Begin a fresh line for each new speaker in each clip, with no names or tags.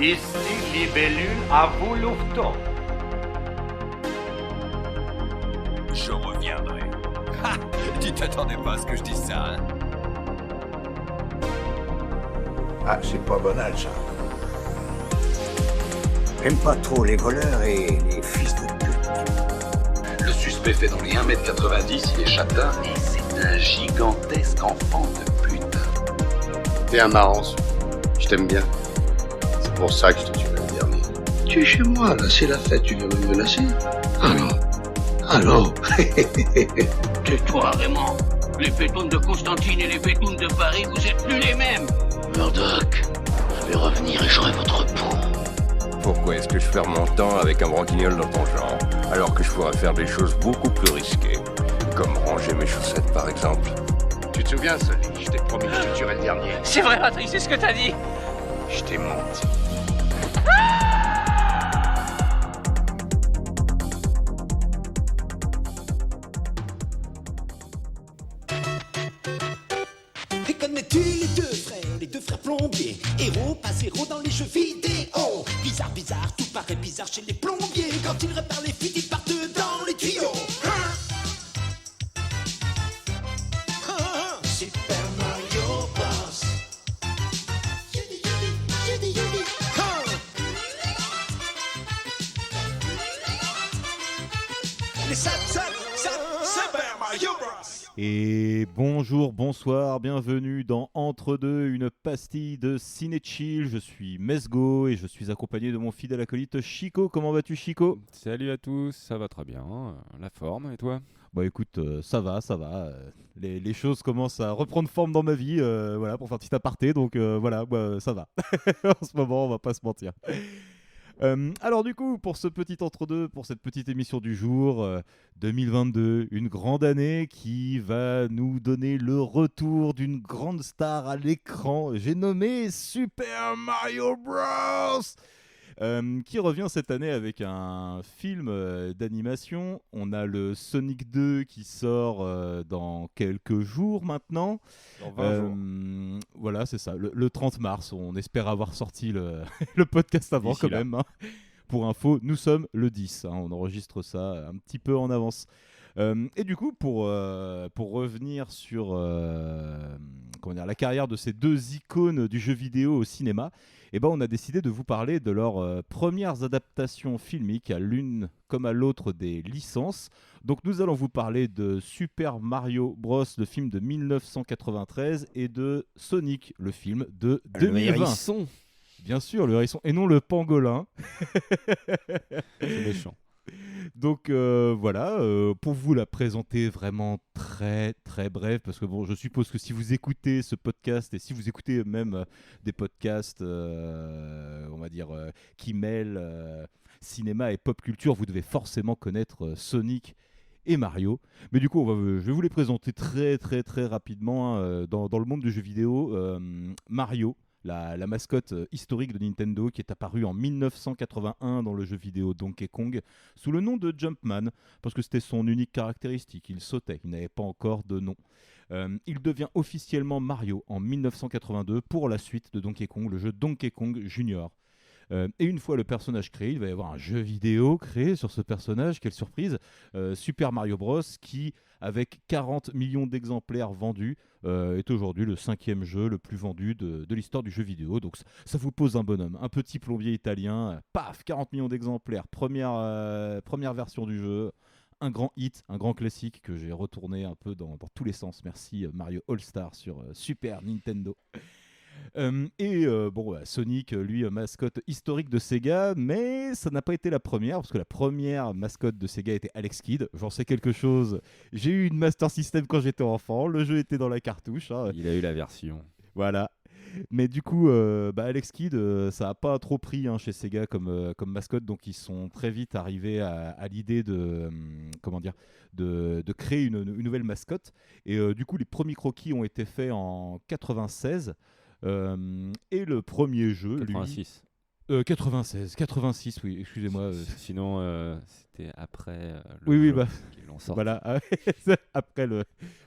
Ici Libellule à vous Louveteau.
Je reviendrai. Ha! Tu t'attendais pas à ce que je dise ça, hein?
Ah, c'est pas banal, ça. J'aime pas trop les voleurs et les fils de pute.
Le suspect fait dans les 1m90, il est châtain et c'est un gigantesque enfant de pute.
T'es un marrant, je t'aime bien. C'est pour ça que je te tuerai le dernier.
Tu es chez moi, là, c'est la fête, tu viens me menacer? Alors
Tais-toi, Raymond. Les pétounes de Constantine et les pétounes de Paris, vous êtes plus les mêmes. Murdoch, je vais revenir et j'aurai votre peau.
Pourquoi est-ce que je perds mon temps avec un branquignol dans ton genre, alors que je pourrais faire des choses beaucoup plus risquées, comme ranger mes chaussettes par exemple?
Tu te souviens, Sully? Je t'ai promis que je te tuerais le dernier.
C'est vrai, Patrick, c'est ce que t'as dit.
Je t'ai menti.
Et connais-tu les deux frères plombiers, héros pas zéro dans les jeux vidéo. Bizarre, bizarre, tout paraît bizarre chez les plombiers. Quand ils réparent les fuites, ils partent dans les tuyaux. Super Mario Bros. Les Super Mario Bros.
Et bonjour, bonsoir, bienvenue dans Entre deux, une pastille de Ciné Chill. Je suis Mesgo et je suis accompagné de mon fidèle acolyte Chico. Comment vas-tu, Chico ?
Salut à tous, ça va très bien. La forme, et toi ?
Bah écoute, ça va. Les choses commencent à reprendre forme dans ma vie, voilà, pour faire un petit aparté, donc voilà, bah, ça va. En ce moment, on va pas se mentir. Alors du coup, pour ce petit entre-deux, pour cette petite émission du jour, 2022, une grande année qui va nous donner le retour d'une grande star à l'écran. J'ai nommé Super Mario Bros. Qui revient cette année avec un film d'animation. On a le Sonic 2 qui sort dans quelques jours maintenant.
Dans 20 jours.
Voilà, c'est ça, le 30 mars. On espère avoir sorti le, le podcast avant
D'ici
quand
là.
même. Hein. Pour info, nous sommes le 10. Hein, on enregistre ça un petit peu en avance. Et du coup, pour revenir sur comment dire, la carrière de ces deux icônes du jeu vidéo au cinéma, eh ben, on a décidé de vous parler de leurs premières adaptations filmiques à l'une comme à l'autre des licences. Donc nous allons vous parler de Super Mario Bros, le film de 1993, et de Sonic, le film de 2020.
Le hérisson.
Bien sûr, le hérisson, et non le pangolin.
C'est méchant.
Donc voilà, pour vous la présenter vraiment très très bref, parce que bon, je suppose que si vous écoutez ce podcast et si vous écoutez même des podcasts, on va dire, qui mêlent cinéma et pop culture, vous devez forcément connaître Sonic et Mario. Mais du coup, je vais vous les présenter très très très rapidement hein, dans le monde du jeu vidéo. Mario. La mascotte historique de Nintendo qui est apparue en 1981 dans le jeu vidéo Donkey Kong sous le nom de Jumpman, parce que c'était son unique caractéristique, il sautait, il n'avait pas encore de nom. Il devient officiellement Mario en 1982 pour la suite de Donkey Kong, le jeu Donkey Kong Junior. Et une fois le personnage créé, il va y avoir un jeu vidéo créé sur ce personnage, quelle surprise, Super Mario Bros, qui, avec 40 millions d'exemplaires vendus, est aujourd'hui le 5e jeu le plus vendu de l'histoire du jeu vidéo. Donc ça vous pose un bonhomme, un petit plombier italien, paf, 40 millions d'exemplaires, première version du jeu, un grand hit, un grand classique que j'ai retourné un peu dans tous les sens. Merci Mario All-Star sur Super Nintendo. Sonic, lui, mascotte historique de Sega, mais ça n'a pas été la première, parce que la première mascotte de Sega était Alex Kidd. J'en sais quelque chose. J'ai eu une Master System quand j'étais enfant, le jeu était dans la cartouche. Hein.
Il a eu la version.
Voilà. Mais du coup, Alex Kidd, ça n'a pas trop pris hein, chez Sega comme mascotte, donc ils sont très vite arrivés à l'idée de créer une nouvelle mascotte. Et du coup, les premiers croquis ont été faits en 96. Et le premier jeu,
86.
96, 86, oui, excusez-moi.
Sinon, c'était après le
Oui,
jeu
bah,
qu'ils l'ont sorti.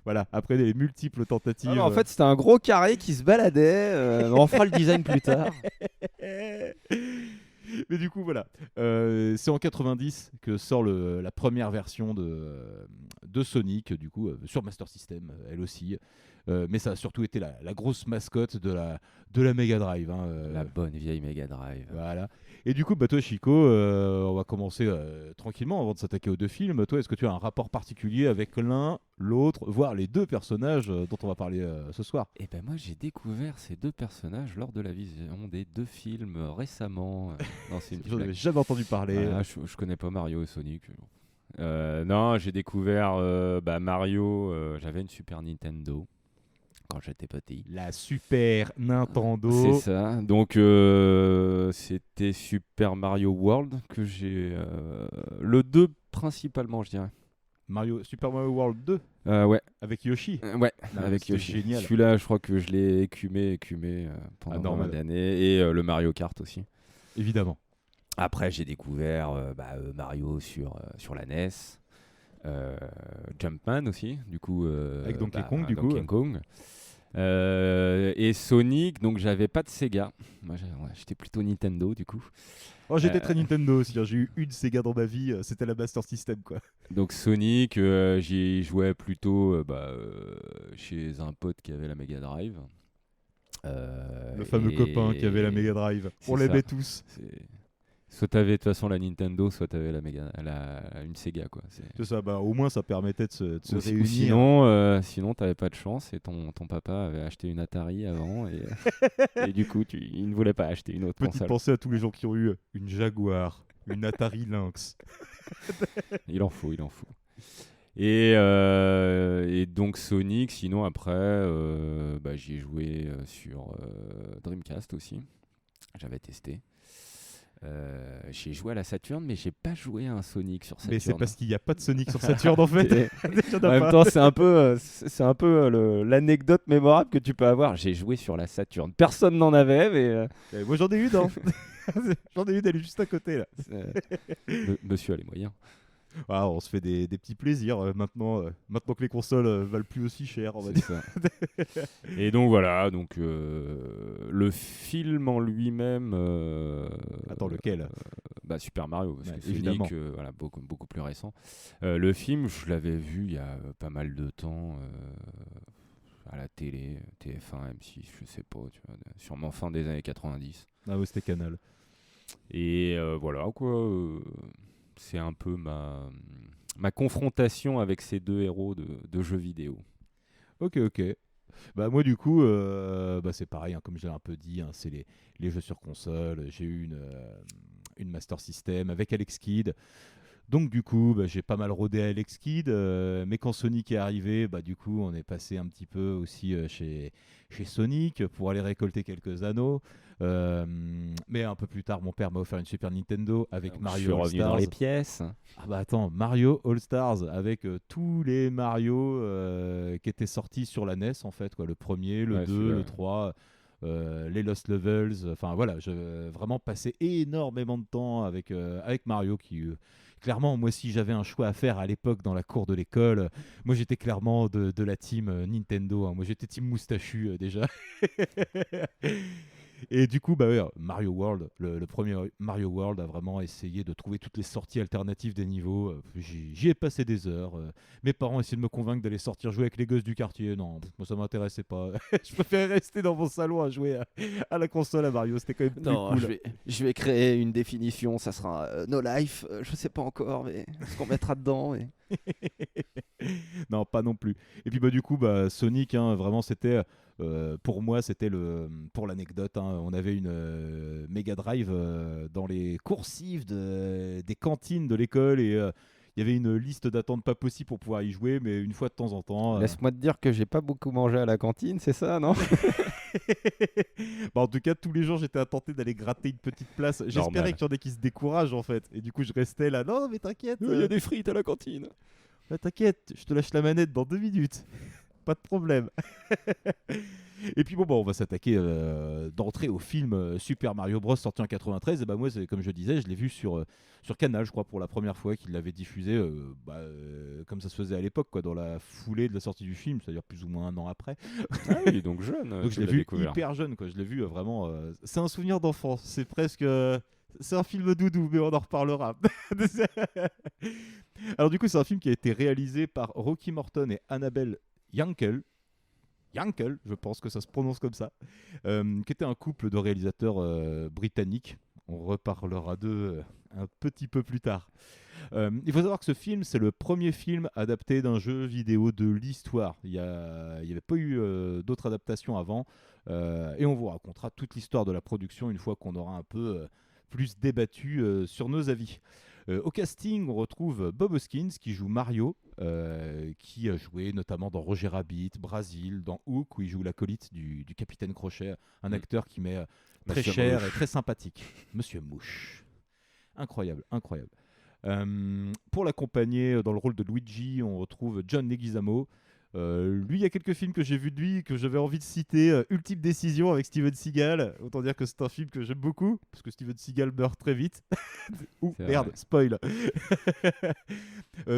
voilà, après les multiples tentatives.
Ah non, en fait, c'était un gros carré qui se baladait. On fera le design plus tard.
Mais du coup, voilà. C'est en 90 que sort la première version de Sonic, du coup, sur Master System, elle aussi. Mais ça a surtout été la grosse mascotte de la Mega Drive. Hein,
La bonne vieille Mega Drive.
Voilà. Et du coup, bah, toi, Chico, on va commencer tranquillement avant de s'attaquer aux deux films. Toi, est-ce que tu as un rapport particulier avec l'un, l'autre, voire les deux personnages dont on va parler ce soir?
Et ben moi j'ai découvert ces deux personnages lors de la vision des deux films récemment. Non, c'est une
J'en avais
blague.
jamais entendu parler.
Voilà, je connais pas Mario et Sonic. Non, j'ai découvert Mario. J'avais une Super Nintendo quand j'étais petit.
La Super Nintendo.
C'est ça. Donc c'était Super Mario World que j'ai. Le 2 principalement, je dirais.
Super Mario World 2
Ouais.
avec Yoshi.
Ouais,
Ah,
avec
c'était
Yoshi.
génial.
Celui-là, je crois que je l'ai écumé pendant
normal.
pas mal d'années. Et le Mario Kart aussi.
Évidemment.
Après, j'ai découvert Mario sur la NES. Jumpman aussi, du coup.
Avec Donkey Kong, du coup.
Donkey Kong. Et Sonic, donc j'avais pas de Sega. Moi, j'étais plutôt Nintendo, du coup.
Oh, j'étais très Nintendo aussi. Hein. J'ai eu une Sega dans ma vie. C'était la Master System, quoi.
Donc Sonic, j'y jouais plutôt chez un pote qui avait la Mega Drive.
Le fameux
et-
copain qui avait la Mega Drive. On
c'est
l'aimait
ça.
tous.
Soit t'avais de toute façon la Nintendo, soit t'avais une Sega, quoi.
C'est ça, bah, au moins ça permettait de se
Ou
réunir.
sinon t'avais pas de chance et ton papa avait acheté une Atari avant et du coup il ne voulait pas acheter une autre
Petite
console.
pensée à tous les gens qui ont eu une Jaguar, une Atari Lynx.
Il en faut. Et donc Sonic, sinon après j'y ai joué sur Dreamcast aussi. J'avais testé. J'ai joué à la Saturn, mais j'ai pas joué à un Sonic sur Saturn.
Mais c'est parce qu'il n'y a pas de Sonic sur Saturn en fait. Il y en a
En même
pas.
temps, c'est un peu l'anecdote mémorable que tu peux avoir.
J'ai joué sur la Saturn.
Personne n'en avait, mais
Et moi j'en ai une, hein. J'en ai une, elle est juste à côté là.
Monsieur a les moyens.
Ah, on se fait des petits plaisirs maintenant que les consoles valent plus aussi cher, on va
C'est
dire.
ça. Et donc voilà, le film en lui-même.
Attends, lequel
Super Mario, parce
Ouais,
que Sonic,
évidemment.
beaucoup plus récent. Le film, je l'avais vu il y a pas mal de temps à la télé, TF1, M6, je sais pas, tu vois, sûrement fin des années 90.
Ah ouais, c'était Canal.
Et voilà quoi. C'est un peu ma confrontation avec ces deux héros de jeux vidéo.
Ok. Bah moi du coup, c'est pareil, hein, comme je l'ai un peu dit, hein, c'est les jeux sur console. J'ai eu une Master System avec Alex Kidd. Donc du coup, j'ai pas mal rodé à Alex Kidd, mais quand Sonic est arrivé, du coup, on est passé un petit peu aussi chez Sonic pour aller récolter quelques anneaux. Mais un peu plus tard, mon père m'a offert une Super Nintendo avec
Donc,
Mario
je suis
All
revenu
Stars.
dans les pièces.
Ah bah attends, Mario All Stars avec tous les Mario qui étaient sortis sur la NES en fait, quoi. Le premier, le
Ouais,
2,
celui-là.
le 3, les Lost Levels. Enfin voilà, j'ai vraiment passé énormément de temps avec Mario qui... clairement, moi, si j'avais un choix à faire à l'époque dans la cour de l'école, moi j'étais clairement de la team Nintendo. Hein. Moi j'étais team moustachu déjà. Et du coup, Mario World, le premier Mario World a vraiment essayé de trouver toutes les sorties alternatives des niveaux. J'y ai passé des heures. Mes parents essayaient de me convaincre d'aller sortir jouer avec les gosses du quartier. Non, moi ça m'intéressait pas. Je préférais rester dans mon salon à jouer à la console à Mario. C'était quand même plus
non,
cool.
je vais créer une définition. Ça sera No Life. Je sais pas encore, mais ce qu'on mettra dedans. Mais...
Non, pas non plus. Et puis du coup, Sonic, hein, vraiment, c'était pour moi, c'était pour l'anecdote. Hein, on avait une Mega Drive dans les coursives des cantines de l'école et il y avait une liste d'attente pas possible pour pouvoir y jouer, mais une fois de temps en temps.
Laisse-moi te dire que j'ai pas beaucoup mangé à la cantine, c'est ça, non?
En tout cas, tous les jours, j'étais tenté d'aller gratter une petite place. J'espérais
Normal.
qu'il y en ait qui se découragent en fait. Et du coup, je restais là. Non, mais t'inquiète.
Il y a des frites à la cantine.
T'inquiète, je te lâche la manette dans 2 minutes. Pas de problème. Et puis bon, on va s'attaquer d'entrée au film Super Mario Bros sorti en 93. Et bah moi, comme je disais, je l'ai vu sur Canal, je crois, pour la première fois qu'il l'avait diffusé, comme ça se faisait à l'époque, quoi, dans la foulée de la sortie du film, c'est-à-dire plus ou moins un an après.
Ah oui, donc jeune.
Donc je l'ai vu hyper jeune, quoi. Je l'ai vu vraiment. C'est un souvenir d'enfance. C'est presque. C'est un film doudou, mais on en reparlera. Alors du coup, c'est un film qui a été réalisé par Rocky Morton et Annabelle Yankel, je pense que ça se prononce comme ça, qui était un couple de réalisateurs britanniques. On reparlera d'eux un petit peu plus tard. Il faut savoir que ce film, c'est le premier film adapté d'un jeu vidéo de l'histoire. Il n'y avait pas eu d'autres adaptations avant, et on vous racontera toute l'histoire de la production une fois qu'on aura un peu plus débattu sur nos avis. Au casting, on retrouve Bob Hoskins qui joue Mario, qui a joué notamment dans Roger Rabbit, Brasil, dans Hook où il joue l'acolyte du Capitaine Crochet, un acteur qui m'est très
Monsieur
cher
Mouche.
et très sympathique. Monsieur Mouche. Incroyable. Pour l'accompagner dans le rôle de Luigi, on retrouve John Leguizamo. Lui, il y a quelques films que j'ai vus de lui que j'avais envie de citer. Ultime Décision avec Steven Seagal. Autant dire que c'est un film que j'aime beaucoup, parce que Steven Seagal meurt très vite. Ouh,
C'est
merde,
vrai.
spoil.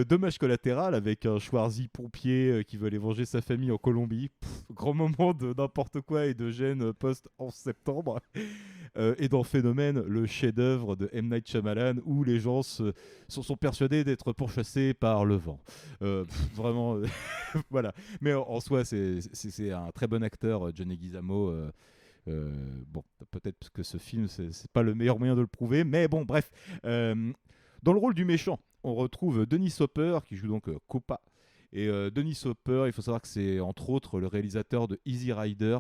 Dommage collatéral avec un Schwarzy pompier qui veut aller venger sa famille en Colombie. Grand moment de n'importe quoi et de gêne post-11 septembre. Et dans Phénomène, le chef-d'œuvre de M. Night Shyamalan, où les gens sont persuadés d'être pourchassés par le vent. Vraiment, voilà. Mais en soi, c'est un très bon acteur, John Leguizamo. Bon, peut-être que ce film, c'est pas le meilleur moyen de le prouver, mais bon, bref. Dans le rôle du méchant, on retrouve Dennis Hopper, qui joue donc Koopa. Et Dennis Hopper, il faut savoir que c'est entre autres le réalisateur de Easy Rider,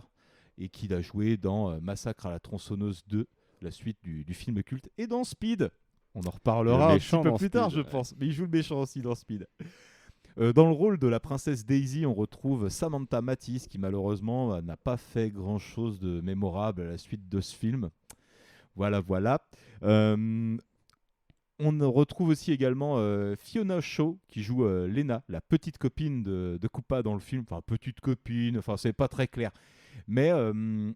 et qu'il a joué dans Massacre à la tronçonneuse 2, la suite du film culte, et dans Speed. On en reparlera un petit peu plus tard, je pense. Mais il joue le méchant aussi dans Speed. Dans le rôle de la princesse Daisy, on retrouve Samantha Mathis, qui malheureusement n'a pas fait grand-chose de mémorable à la suite de ce film. Voilà. On retrouve aussi également Fiona Shaw, qui joue Lena, la petite copine de Koopa dans le film. Enfin, petite copine, c'est pas très clair. Mais vous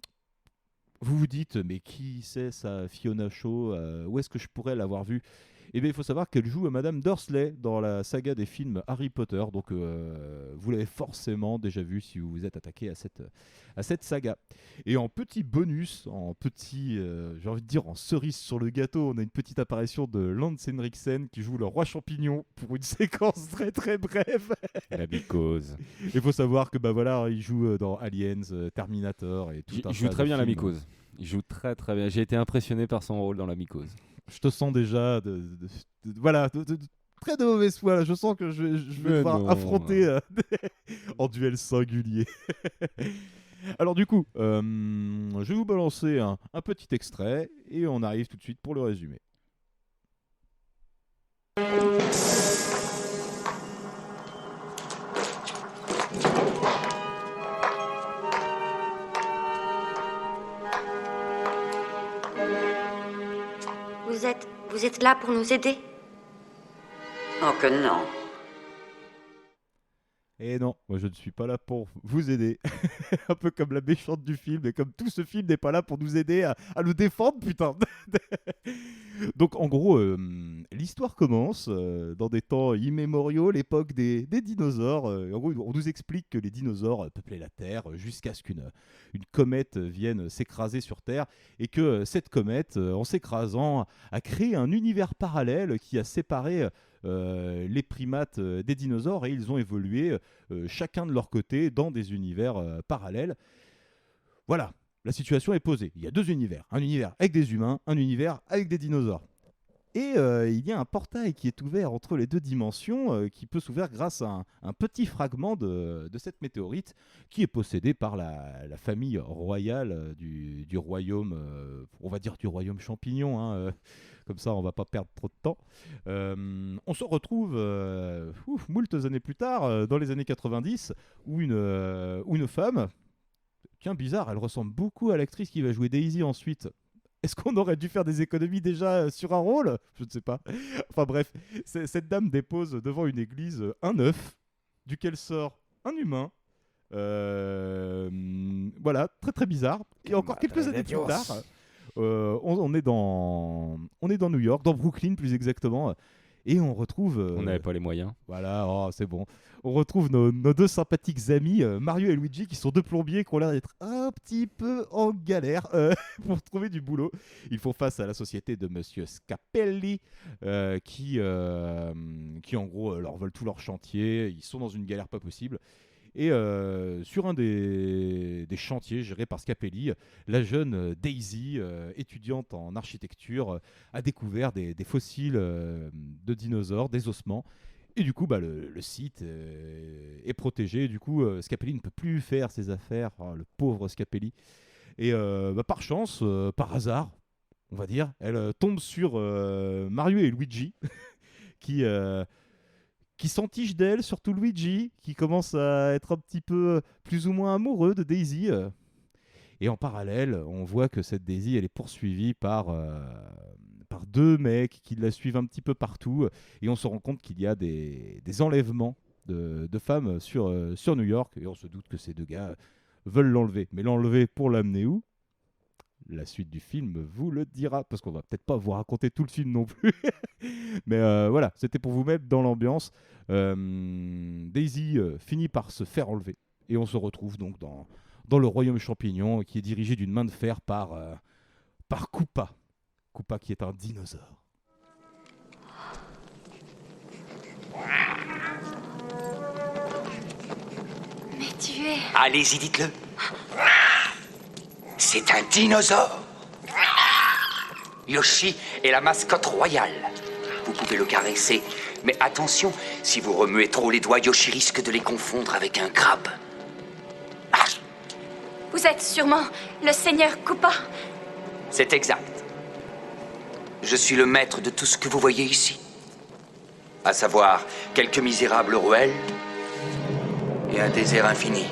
vous dites, mais qui c'est ça, Fiona Shaw, où est-ce que je pourrais l'avoir vue? Eh bien, il faut savoir qu'elle joue Madame Dursley dans la saga des films Harry Potter. Donc, vous l'avez forcément déjà vu si vous vous êtes attaqué à cette saga. Et en petit bonus, j'ai envie de dire en cerise sur le gâteau, on a une petite apparition de Lance Henriksen qui joue le roi champignon pour une séquence très très brève.
La mycose.
Il faut savoir que il joue dans Aliens, Terminator et tout un tas
Il joue très
de
bien la
films.
mycose. Il joue très très bien. J'ai été impressionné par son rôle dans la mycose.
Je te sens déjà très de mauvaise foi là. Je sens que je vais
Mais
devoir
non.
affronter en duel singulier. Alors du coup, je vais vous balancer un petit extrait et on arrive tout de suite pour le résumé.
Vous êtes là pour nous aider?
Oh que non.
Et non, moi je ne suis pas là pour vous aider. Un peu comme la méchante du film, et comme tout ce film n'est pas là pour nous aider à nous défendre, putain. Donc en gros, l'histoire commence dans des temps immémoriaux, l'époque des dinosaures. En gros, on nous explique que les dinosaures peuplaient la Terre jusqu'à ce qu'une comète vienne s'écraser sur Terre, et que cette comète, en s'écrasant, a créé un univers parallèle qui a séparé les primates des dinosaures, et ils ont évolué chacun de leur côté dans des univers parallèles. Voilà, la situation est posée. Il y a deux univers. Un univers avec des humains, un univers avec des dinosaures. Et il y a un portail qui est ouvert entre les deux dimensions qui peut s'ouvrir grâce à un petit fragment de cette météorite qui est possédé par la famille royale du royaume, on va dire du royaume champignon, hein, comme ça on va pas perdre trop de temps. On se retrouve moultes années plus tard, dans les années 90, où une femme, tiens bizarre, elle ressemble beaucoup à l'actrice qui va jouer Daisy ensuite. Est-ce qu'on aurait dû faire des économies déjà sur un rôle? Je ne sais pas. Enfin bref, cette dame dépose devant une église un œuf, duquel sort un humain, Voilà, très très bizarre. Et encore quelques années plus tard, on est dans New York, dans Brooklyn plus exactement, et on retrouve...
On n'avait pas les moyens.
Voilà, c'est bon. On retrouve nos deux sympathiques amis, Mario et Luigi, qui sont deux plombiers qui ont l'air d'être un petit peu en galère pour trouver du boulot. Ils font face à la société de Monsieur Scapelli, qui en gros leur vole tout leur chantier. Ils sont dans une galère pas possible. Et sur un des chantiers gérés par Scapelli, la jeune Daisy, étudiante en architecture, a découvert des fossiles de dinosaures, des ossements. Et du coup, le site est protégé. Et du coup, Scapelli ne peut plus faire ses affaires, le pauvre Scapelli. Et par chance, par hasard, on va dire, elle tombe sur Mario et Luigi, qui s'entichent d'elle, surtout Luigi, qui commence à être un petit peu plus ou moins amoureux de Daisy. Et en parallèle, on voit que cette Daisy, elle est poursuivie par deux mecs qui la suivent un petit peu partout. Et on se rend compte qu'il y a des enlèvements de femmes sur New York. Et on se doute que ces deux gars veulent l'enlever. Mais l'enlever pour l'amener où ? La suite du film vous le dira, parce qu'on va peut-être pas vous raconter tout le film non plus. Mais voilà, c'était pour vous mettre dans l'ambiance. Daisy finit par se faire enlever. Et on se retrouve donc dans le royaume champignon, qui est dirigé d'une main de fer par Koopa. Koopa qui est un dinosaure.
Mais tu es...
Allez-y, dites-le. C'est un dinosaure. Yoshi est la mascotte royale. Vous pouvez le caresser, mais attention, si vous remuez trop les doigts, Yoshi risque de les confondre avec un crabe.
Vous êtes sûrement le seigneur Koopa.
C'est exact. Je suis le maître de tout ce que vous voyez ici. À savoir, quelques misérables rouelles et un désert infini.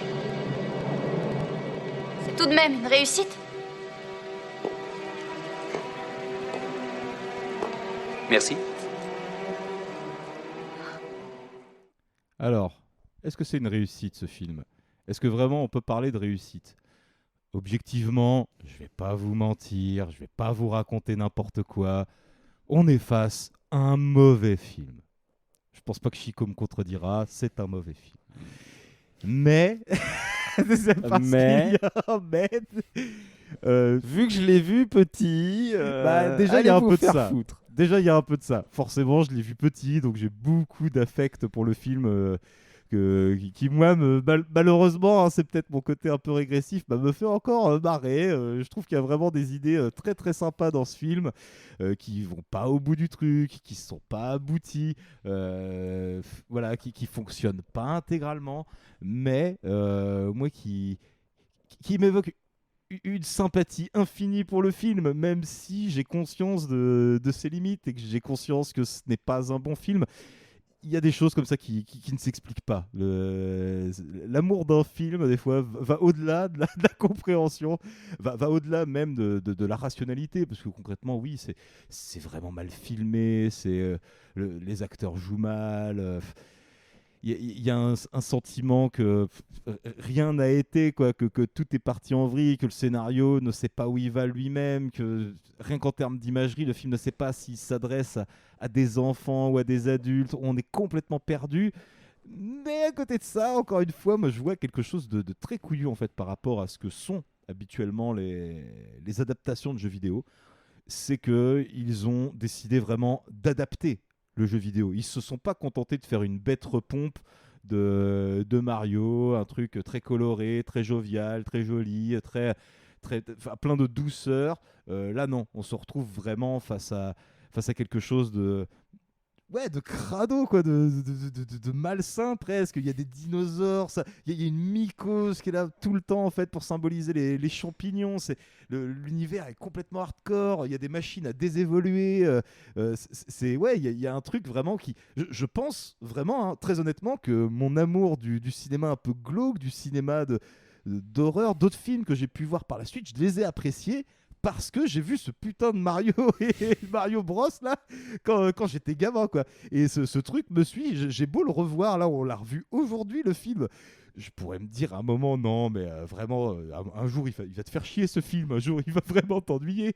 C'est tout de même une réussite.
Merci.
Alors, est-ce que c'est une réussite ce film ? Est-ce que vraiment on peut parler de réussite ? Objectivement, je vais pas vous mentir, je vais pas vous raconter n'importe quoi. On est face à un mauvais film. Je pense pas que Chico me contredira, c'est un mauvais film. Mais c'est parce qu'il y a un mais.
Vu que je l'ai vu petit,
déjà il y a un peu de ça.
Foutre.
Déjà il y a un peu de ça. Forcément, je l'ai vu petit, donc j'ai beaucoup d'affect pour le film. Qui moi, malheureusement, c'est peut-être mon côté un peu régressif, me fait encore marrer. Je trouve qu'il y a vraiment des idées très très sympas dans ce film qui vont pas au bout du truc, qui sont pas abouties, voilà, qui fonctionnent pas intégralement, mais moi qui m'évoque une sympathie infinie pour le film, même si j'ai conscience de ses limites et que j'ai conscience que ce n'est pas un bon film. Il y a des choses comme ça qui ne s'expliquent pas. L'amour d'un film, des fois, va au-delà de la compréhension, va au-delà même de la rationalité, parce que concrètement, oui, c'est vraiment mal filmé, les acteurs jouent mal. Il y a un sentiment que rien n'a été, quoi, que tout est parti en vrille, que le scénario ne sait pas où il va lui-même, que rien qu'en termes d'imagerie, le film ne sait pas s'il s'adresse à des enfants ou à des adultes. On est complètement perdu. Mais à côté de ça, encore une fois, moi je vois quelque chose de très couillu en fait par rapport à ce que sont habituellement les adaptations de jeux vidéo. C'est qu'ils ont décidé vraiment d'adapter le jeu vidéo. Ils se sont pas contentés de faire une bête repompe de Mario, un truc très coloré, très jovial, très joli, plein de douceur. Là non, on se retrouve vraiment face à quelque chose de crado, quoi, de malsain presque. Il y a des dinosaures, il y a une mycose qui est là tout le temps en fait pour symboliser les champignons. L'univers est complètement hardcore. Il y a des machines à désévoluer. Il y a un truc vraiment qui, je pense vraiment, hein, très honnêtement, que mon amour du cinéma un peu glauque, du cinéma d'horreur, d'autres films que j'ai pu voir par la suite, je les ai appréciés parce que j'ai vu ce putain de Mario et Mario Bros là quand j'étais gamin, quoi. Et ce truc me suit. J'ai beau le revoir, là, on l'a revu aujourd'hui, le film. Je pourrais me dire à un moment, non, mais vraiment, un jour, il va te faire chier ce film. Un jour, il va vraiment t'ennuyer.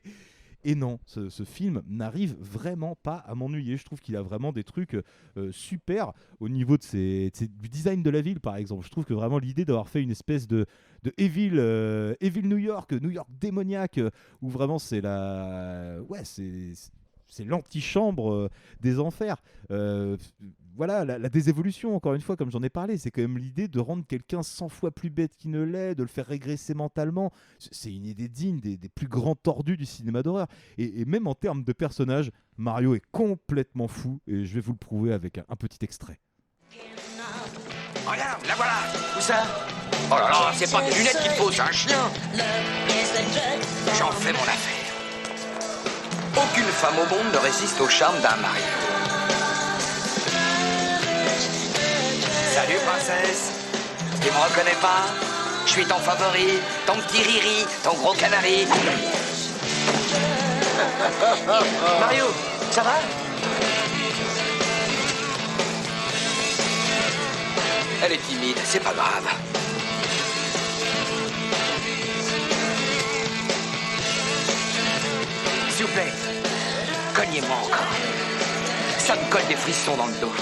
Et non, ce film n'arrive vraiment pas à m'ennuyer. Je trouve qu'il a vraiment des trucs super au niveau du design de la ville, par exemple. Je trouve que vraiment l'idée d'avoir fait une espèce de Evil New York démoniaque, où vraiment c'est c'est l'antichambre des enfers. Voilà, la désévolution, encore une fois, comme j'en ai parlé, c'est quand même l'idée de rendre quelqu'un 100 fois plus bête qu'il ne l'est, de le faire régresser mentalement. C'est une idée digne des plus grands tordus du cinéma d'horreur. Et même en termes de personnages, Mario est complètement fou, et je vais vous le prouver avec un petit extrait.
Regarde, la voilà. Où ça? Oh là là, c'est pas des lunettes qu'il faut, c'est un chien. J'en fais mon affaire. Aucune femme au monde ne résiste au charme d'un Mario. Salut, princesse. Tu me reconnais pas? Je suis ton favori, ton petit Riri, ton gros canari. Mario, ça va? Elle est timide, c'est pas grave. S'il vous plaît, cognez-moi encore. Ça me colle des frissons dans le dos.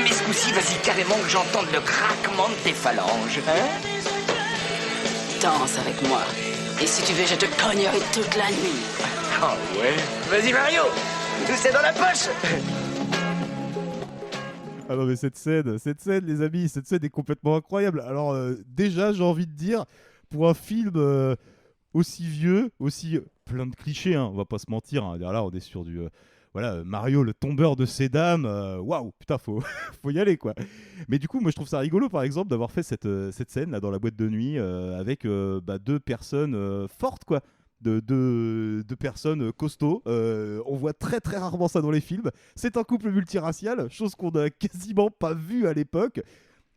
Mais ce coup-ci, vas-y carrément que j'entende le craquement de tes phalanges. Hein?
Danse avec moi. Et si tu veux, je te cognerai toute la nuit.
Oh ouais? Vas-y Mario, c'est dans la poche.
Ah non mais cette scène les amis, cette scène est complètement incroyable. Alors déjà j'ai envie de dire, pour un film aussi vieux, aussi plein de clichés, hein, on va pas se mentir, hein. Là on est sur du Mario le tombeur de ces dames, waouh, putain faut y aller quoi. Mais du coup moi je trouve ça rigolo par exemple d'avoir fait cette scène là dans la boîte de nuit avec deux personnes fortes quoi. De personnes costauds. On voit très très rarement ça dans les films. C'est un couple multiracial, chose qu'on n'a quasiment pas vue à l'époque.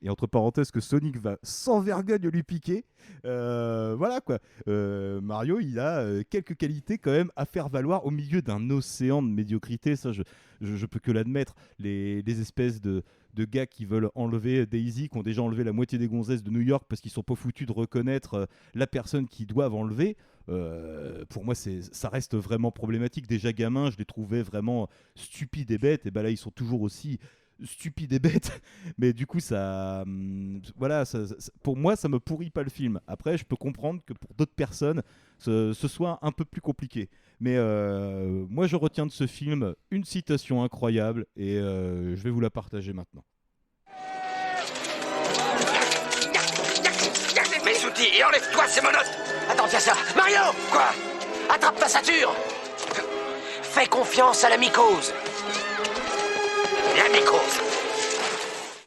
Et entre parenthèses que Sonic va sans vergogne lui piquer. Voilà quoi. Mario, il a quelques qualités quand même à faire valoir au milieu d'un océan de médiocrité. Ça, je peux que l'admettre. Les espèces de gars qui veulent enlever Daisy, qui ont déjà enlevé la moitié des gonzesses de New York parce qu'ils sont pas foutus de reconnaître la personne qu'ils doivent enlever. Pour moi, ça reste vraiment problématique. Déjà gamin, je les trouvais vraiment stupides et bêtes. Et là, ils sont toujours aussi stupides et bêtes. Mais du coup, pour moi, ça me pourrit pas le film. Après, je peux comprendre que pour d'autres personnes, ce soit un peu plus compliqué. Mais moi, je retiens de ce film une citation incroyable et je vais vous la partager maintenant.
Mes outils et enlève-toi ces monotes. Attends, tiens ça. Mario! Quoi? Attrape ta ceinture. Fais confiance à la mycose. La mycose.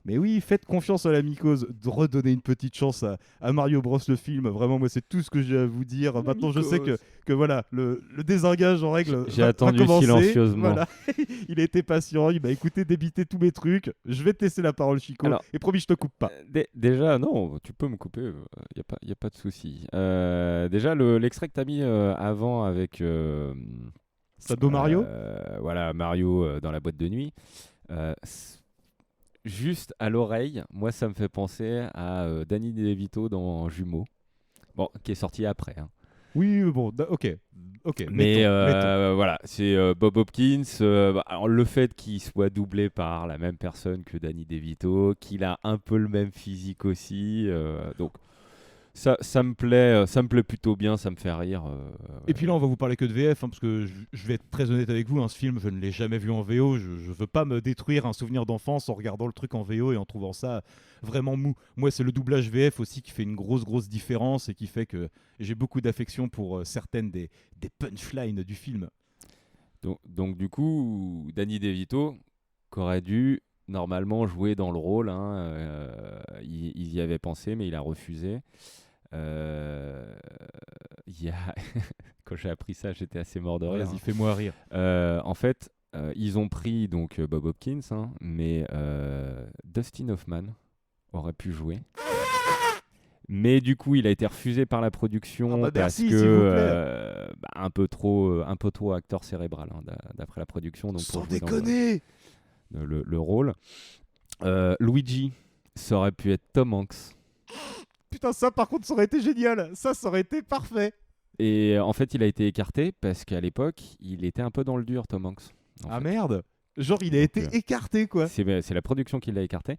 Mais oui, faites confiance à la mycose, redonnez une petite chance à Mario Bros le film. Vraiment, moi, c'est tout ce que j'ai à vous dire. La Maintenant, mycose. Je sais que voilà, le désengage en règle
j'ai
va
attendu
commencer.
Silencieusement.
Voilà. Il a été patient, il m'a écouté débiter tous mes trucs. Je vais te laisser la parole, Chico. Alors, et promis, je te coupe pas.
Déjà, non, tu peux me couper, y a pas de souci. Déjà, l'extrait que tu as mis avant avec...
Sado Mario
voilà, Mario dans la boîte de nuit. Juste à l'oreille, moi ça me fait penser à Danny DeVito dans Jumeaux, bon, qui est sorti après. Hein.
Oui, bon, ok.
Mais voilà, c'est Bob Hopkins. Alors le fait qu'il soit doublé par la même personne que Danny DeVito, qu'il a un peu le même physique aussi, donc ça me plaît plutôt bien, ça me fait rire.
Et puis là, on va vous parler que de VF, hein, parce que je vais être très honnête avec vous, hein, ce film, je ne l'ai jamais vu en VO. Je veux pas me détruire un souvenir d'enfance en regardant le truc en VO et en trouvant ça vraiment mou. Moi, c'est le doublage VF aussi qui fait une grosse différence et qui fait que j'ai beaucoup d'affection pour certaines des punchlines du film.
Donc du coup, Danny DeVito, qu'aurait dû normalement jouer dans le rôle, hein, il y avait pensé, mais il a refusé. Quand j'ai appris ça, j'étais assez mort de rire.
Vas-y, fais-moi rire.
En fait, ils ont pris donc Bob Hopkins, hein, mais Dustin Hoffman aurait pu jouer. Mais du coup, il a été refusé par la production parce
merci,
que
s'il vous plaît.
un peu trop acteur cérébral d'après la production. Donc
Sans
pour jouer dans
déconner.
le rôle. Luigi, ça aurait pu être Tom Hanks.
Putain, ça par contre, ça aurait été génial. Ça aurait été parfait.
Et en fait, il a été écarté parce qu'à l'époque, il était un peu dans le dur, Tom Hanks.
Merde. Genre, il a été écarté, quoi.
C'est la production qui l'a écarté.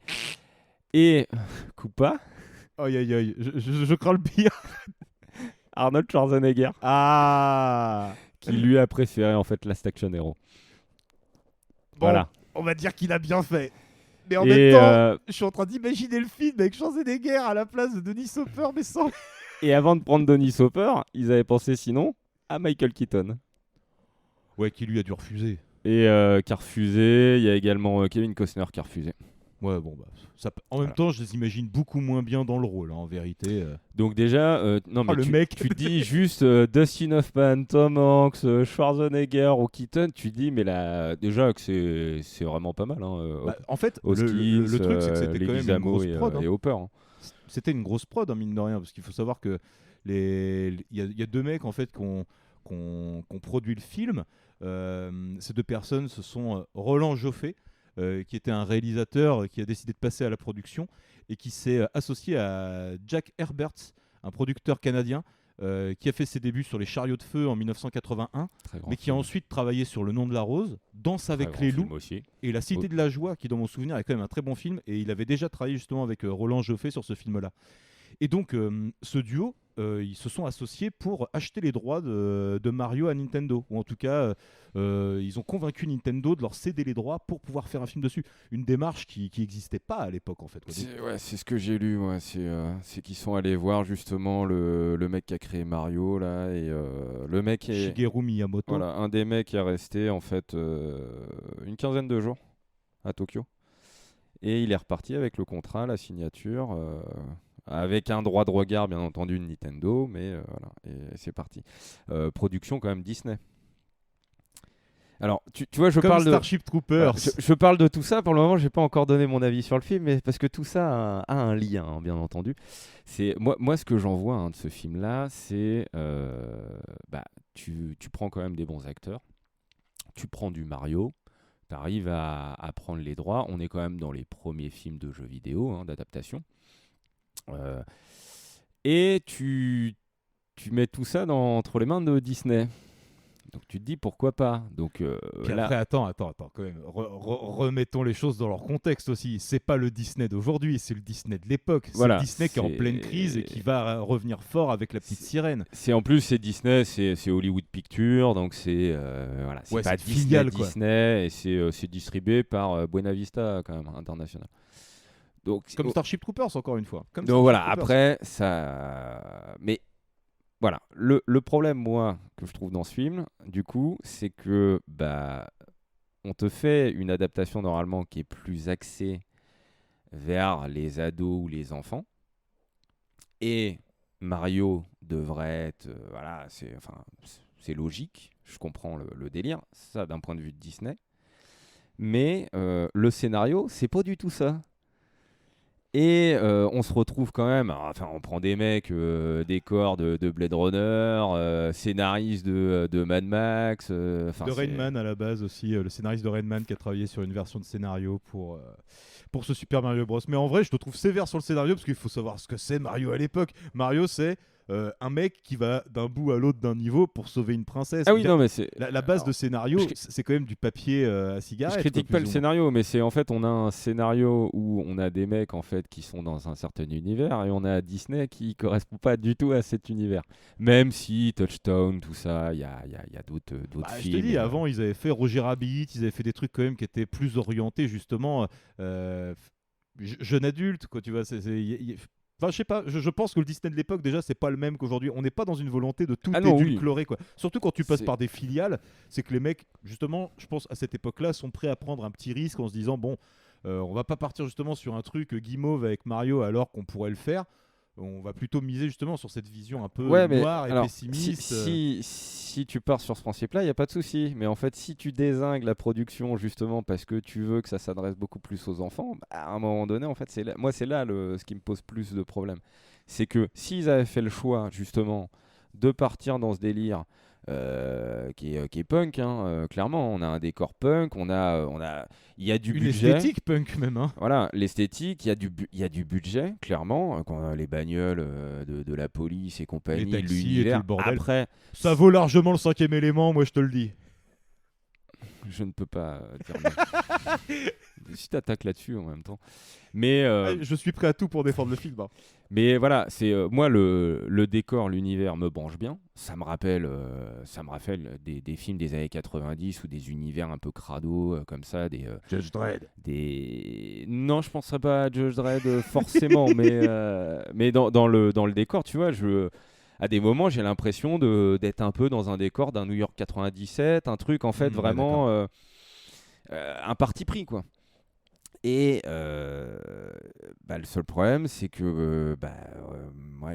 Et Koopa.
Aïe aïe aïe, je crains le pire.
Arnold Schwarzenegger.
Ah.
Qui lui a préféré en fait Last Action Hero.
Bon,
voilà.
On va dire qu'il a bien fait. Mais en même temps, je suis en train d'imaginer le film avec Schwarzenegger à la place de Denis Hopper, mais sans...
Et avant de prendre Denis Hopper, ils avaient pensé sinon à Michael Keaton.
Ouais, qui lui a dû refuser.
Et qui a refusé. Il y a également Kevin Costner qui a refusé.
Ouais, bon, bah, en même temps, je les imagine beaucoup moins bien dans le rôle, en vérité.
Donc déjà, non mais
le mec.
tu dis juste Dustin Hoffman, Tom Hanks, Schwarzenegger ou Keaton, tu dis mais là déjà que c'est vraiment pas mal. Hein,
en fait,
Hoskins,
le truc, c'est que c'était quand même une grosse prod.
Et Hopper. Hein.
C'était une grosse prod, mine de rien, parce qu'il faut savoir que il y a deux mecs en fait qui ont produit le film. Ces deux personnes, ce sont Roland Joffé, qui était un réalisateur qui a décidé de passer à la production et qui s'est associé à Jack Herberts, un producteur canadien qui a fait ses débuts sur Les Chariots de Feu en 1981, mais qui a ensuite travaillé sur Le Nom de la Rose, Danse avec les loups et La Cité de la Joie, qui dans mon souvenir est quand même un très bon film, et il avait déjà travaillé justement avec Roland Joffé sur ce film-là. Et donc ce duo, ils se sont associés pour acheter les droits de Mario à Nintendo, ou en tout cas ils ont convaincu Nintendo de leur céder les droits pour pouvoir faire un film dessus. Une démarche qui n'existait pas à l'époque en fait.
C'est ce que j'ai lu, c'est qu'ils sont allés voir justement le mec qui a créé Mario là, et le mec est
Shigeru Miyamoto.
Voilà, un des mecs qui est resté en fait une quinzaine de jours à Tokyo, et il est reparti avec le contrat, la signature. Avec un droit de regard bien entendu de Nintendo, mais voilà, et c'est parti. Production quand même Disney. Alors, tu vois, je
Comme
parle
Starship Troopers.
Je parle de tout ça. Pour le moment, j'ai pas encore donné mon avis sur le film, mais parce que tout ça a un lien, hein, bien entendu. C'est moi ce que j'en vois de ce film-là, c'est tu prends quand même des bons acteurs, tu prends du Mario, tu arrives à prendre les droits. On est quand même dans les premiers films de jeux vidéo, d'adaptation. Et tu mets tout ça entre les mains de Disney. Donc tu te dis pourquoi pas. Donc
puis après, attends, quand même. Remettons les choses dans leur contexte aussi. C'est pas le Disney d'aujourd'hui, c'est le Disney de l'époque.
Voilà,
c'est le Disney qui est en pleine crise et qui va revenir fort avec la petite sirène.
En plus, c'est Disney, c'est Hollywood Pictures, donc c'est c'est pas Disney,
filiale, quoi.
Disney, et c'est distribué par Buena Vista quand même, international. Donc,
comme Starship Troopers, encore une fois.
Donc voilà, après, ça... Mais voilà, le problème, moi, que je trouve dans ce film, du coup, c'est que on te fait une adaptation normalement qui est plus axée vers les ados ou les enfants. Et Mario devrait être... c'est logique, je comprends le délire, ça d'un point de vue de Disney. Mais le scénario, c'est pas du tout ça. Et on se retrouve quand même, on prend des mecs, des corps de Blade Runner, scénaristes de Mad Max.
De Rain Man à la base aussi, le scénariste de Rain Man qui a travaillé sur une version de scénario pour ce Super Mario Bros. Mais en vrai, je te trouve sévère sur le scénario parce qu'il faut savoir ce que c'est Mario à l'époque. Mario, c'est un mec qui va d'un bout à l'autre d'un niveau pour sauver une princesse.
Ah oui, non, mais c'est...
La base de scénario, c'est quand même du papier à cigarette.
Je critique pas le scénario, mais c'est en fait, on a un scénario où on a des mecs en fait qui sont dans un certain univers et on a Disney qui correspond pas du tout à cet univers. Même si Touchstone, tout ça, il y a d'autres films.
Je te dis, avant, ils avaient fait Roger Rabbit, ils avaient fait des trucs quand même qui étaient plus orientés justement jeune adulte, quoi, tu vois. Enfin, je sais pas, je pense que le Disney de l'époque, déjà, c'est pas le même qu'aujourd'hui. On n'est pas dans une volonté de tout édulcorer, quoi. Surtout quand tu passes par des filiales, c'est que les mecs, justement, je pense, à cette époque-là, sont prêts à prendre un petit risque en se disant, bon, on va pas partir justement sur un truc guimauve avec Mario alors qu'on pourrait le faire. On va plutôt miser justement sur cette vision un peu noire et pessimiste.
Si tu pars sur ce principe-là, il n'y a pas de souci. Mais en fait, si tu dézingues la production justement parce que tu veux que ça s'adresse beaucoup plus aux enfants, à un moment donné, en fait, c'est là ce qui me pose plus de problèmes. c'est que s'ils avaient fait le choix, justement, de partir dans ce délire qui est punk, hein, clairement, on a un décor punk, il y a du budget.
Une esthétique punk même. Hein.
Voilà, l'esthétique, il y a du budget, clairement, quand on a les bagnoles de la police et compagnie,
Les taxis
l'univers.
et tout le bordel.
Après,
ça vaut largement le 5e élément, moi je te le dis.
je ne peux pas dire si t'attaques là-dessus en même temps. Mais
je suis prêt à tout pour défendre le film. Hein.
Mais voilà, c'est moi le décor, l'univers me branche bien. Ça me rappelle des films des années 90 ou des univers un peu crado comme ça, des
Judge Dredd.
Non, je penserais pas à Judge Dredd forcément, mais dans le décor, tu vois, à des moments, j'ai l'impression d'être un peu dans un décor d'un New York 97, un truc en fait vraiment un parti pris quoi. Et le seul problème, c'est que moi,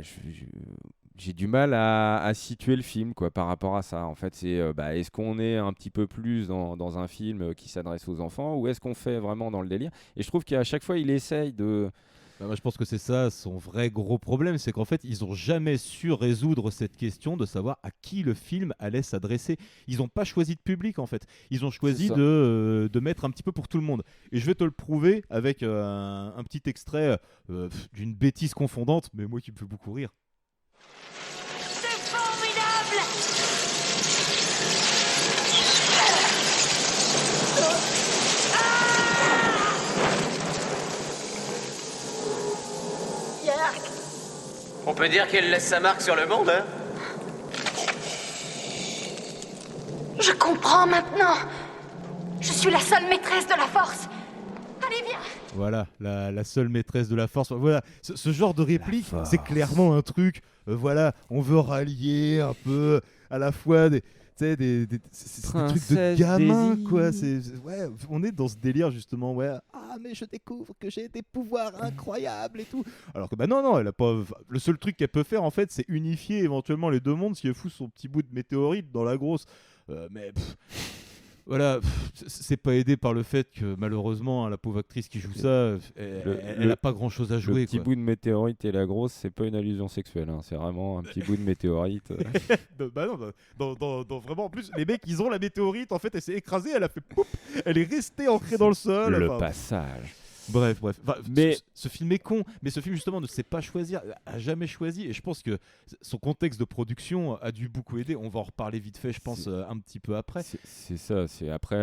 j'ai du mal à situer le film quoi, par rapport à ça. En fait, c'est est-ce qu'on est un petit peu plus dans un film qui s'adresse aux enfants ou est-ce qu'on fait vraiment dans le délire ? Et je trouve qu'à chaque fois, il essaye de...
Moi, je pense que c'est ça son vrai gros problème, c'est qu'en fait ils n'ont jamais su résoudre cette question de savoir à qui le film allait s'adresser. Ils n'ont pas choisi de public en fait, ils ont choisi de mettre un petit peu pour tout le monde. Et je vais te le prouver avec un petit extrait d'une bêtise confondante, mais moi qui me fait beaucoup rire.
C'est formidable!
On peut dire qu'elle laisse sa marque sur le monde, hein?
Je comprends maintenant. Je suis la seule maîtresse de la force. Allez, viens.
Voilà, la seule maîtresse de la force. Voilà, ce genre de réplique, c'est clairement un truc. Voilà, on veut rallier un peu à la fois des trucs de gamin, quoi. Ouais, on est dans ce délire justement. Ouais, mais je découvre que j'ai des pouvoirs incroyables et tout. Alors que non, elle a pas. Le seul truc qu'elle peut faire en fait, c'est unifier éventuellement les deux mondes si elle fout son petit bout de météorite dans la grosse. Voilà, c'est pas aidé par le fait que malheureusement la pauvre actrice qui joue ça, elle a pas grand chose à jouer.
Le petit bout de météorite et la grosse, c'est pas une allusion sexuelle, hein, c'est vraiment un petit bout de météorite.
Non, vraiment, en plus, les mecs ils ont la météorite, en fait elle s'est écrasée, elle a fait poup, elle est restée ancrée dans le sol.
Le passage.
Bref. Mais ce film est con, mais ce film justement ne sait pas choisir, a jamais choisi, et je pense que son contexte de production a dû beaucoup aider. On va en reparler vite fait, je pense, un petit peu après.
C'est ça, c'est après.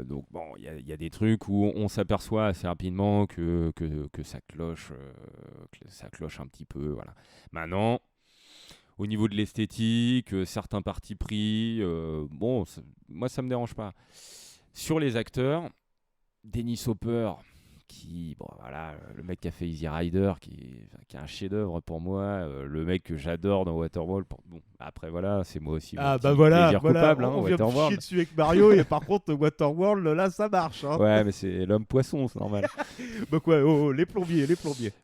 Donc bon, il y a des trucs où on s'aperçoit assez rapidement que ça cloche un petit peu. Voilà. Maintenant, au niveau de l'esthétique, certains partis pris, moi ça me dérange pas. Sur les acteurs, Dennis Hopper, le mec qui a fait Easy Rider, qui est un chef-d'œuvre pour moi, le mec que j'adore dans Waterworld. Après voilà, c'est moi aussi. Plaisir coupable,
on vient de chier dessus avec Mario et par contre Waterworld, là ça marche. Hein.
Ouais, mais c'est l'homme poisson, c'est normal.
Les plombiers.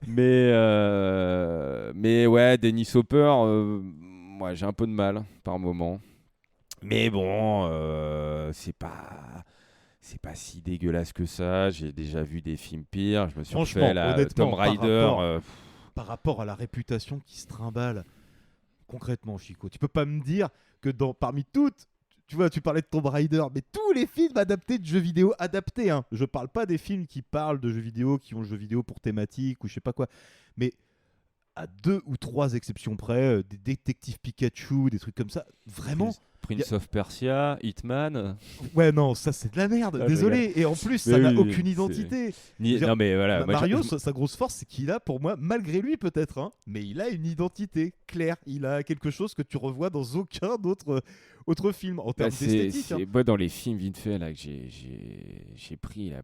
Mais ouais, Dennis Hopper, moi j'ai un peu de mal par moment. Mais bon, c'est pas si dégueulasse que ça. J'ai déjà vu des films pires. Je me suis refait Tomb Raider.
Par rapport à la réputation qui se trimballe, concrètement, Chico, tu peux pas me dire que parmi toutes, tu vois, tu parlais de Tomb Raider, mais tous les films adaptés de jeux vidéo adaptés, hein. Je parle pas des films qui parlent de jeux vidéo, qui ont le jeu vidéo pour thématique ou je sais pas quoi, mais à 2 ou 3 exceptions près, des détectives Pikachu, des trucs comme ça, vraiment.
Prince of Persia, Hitman.
Ouais, non, ça c'est de la merde, désolé. Et en plus, ça n'a aucune identité.
Non, mais voilà.
Mario, sa grosse force, c'est qu'il a, pour moi, malgré lui peut-être, hein, mais il a une identité claire. Il a quelque chose que tu revois dans aucun autre film en termes d'esthétique.
C'est dans les films vite fait là, que j'ai pris là,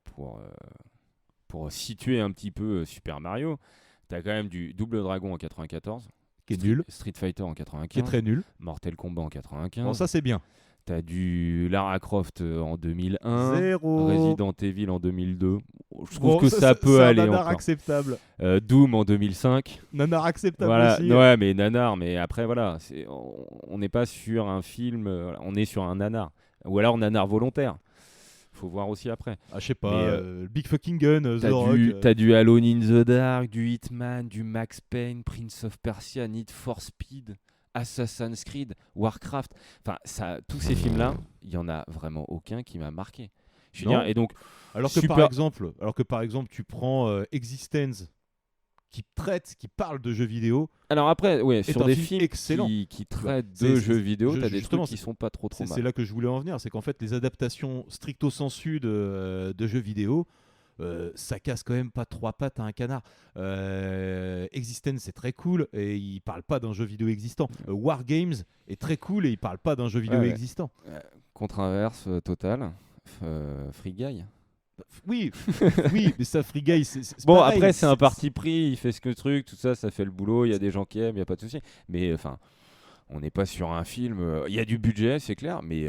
pour situer un petit peu Super Mario. T'as quand même du Double Dragon en 94.
Qui est nul.
Street Fighter en 95.
Qui est très nul.
Mortal Kombat en 95.
Bon, ça c'est bien.
T'as du Lara Croft en 2001.
0.
Resident Evil en 2002. Je trouve que ça peut aller
un nanar
encore.
Acceptable.
Doom en 2005.
Nanar acceptable
voilà.
aussi.
Ouais, mais nanar. Mais après, voilà. On n'est pas sur un film. On est sur un nanar. Ou alors nanar volontaire. faut voir aussi après.
Ah, je sais pas,
Mais,
Big Fucking Gun, The Rock.
T'as du Alone in the Dark, du Hitman, du Max Payne, Prince of Persia, Need for Speed, Assassin's Creed, Warcraft. Enfin, tous ces films-là, il y en a vraiment aucun qui m'a marqué. Je veux dire, et donc,
alors que par exemple, tu prends Existence, qui parle de jeux vidéo.
Alors après, ouais, sur des films
excellents
qui traitent de jeux vidéo, t'as des trucs qui sont pas trop mal.
C'est là que je voulais en venir, c'est qu'en fait, les adaptations stricto sensu de jeux vidéo, ça casse quand même pas 3 pattes à un canard. Existence, c'est très cool et il parle pas d'un jeu vidéo existant. War Games est très cool et il parle pas d'un jeu vidéo existant.
Contre-inverse total, Free Guy.
Oui, mais ça, Free Guy, c'est
bon,
pareil,
après, c'est un parti pris, il fait ce que le truc, tout ça, ça fait le boulot, il y a des gens qui aiment, il n'y a pas de souci. Mais enfin, on n'est pas sur un film, il y a du budget, c'est clair, mais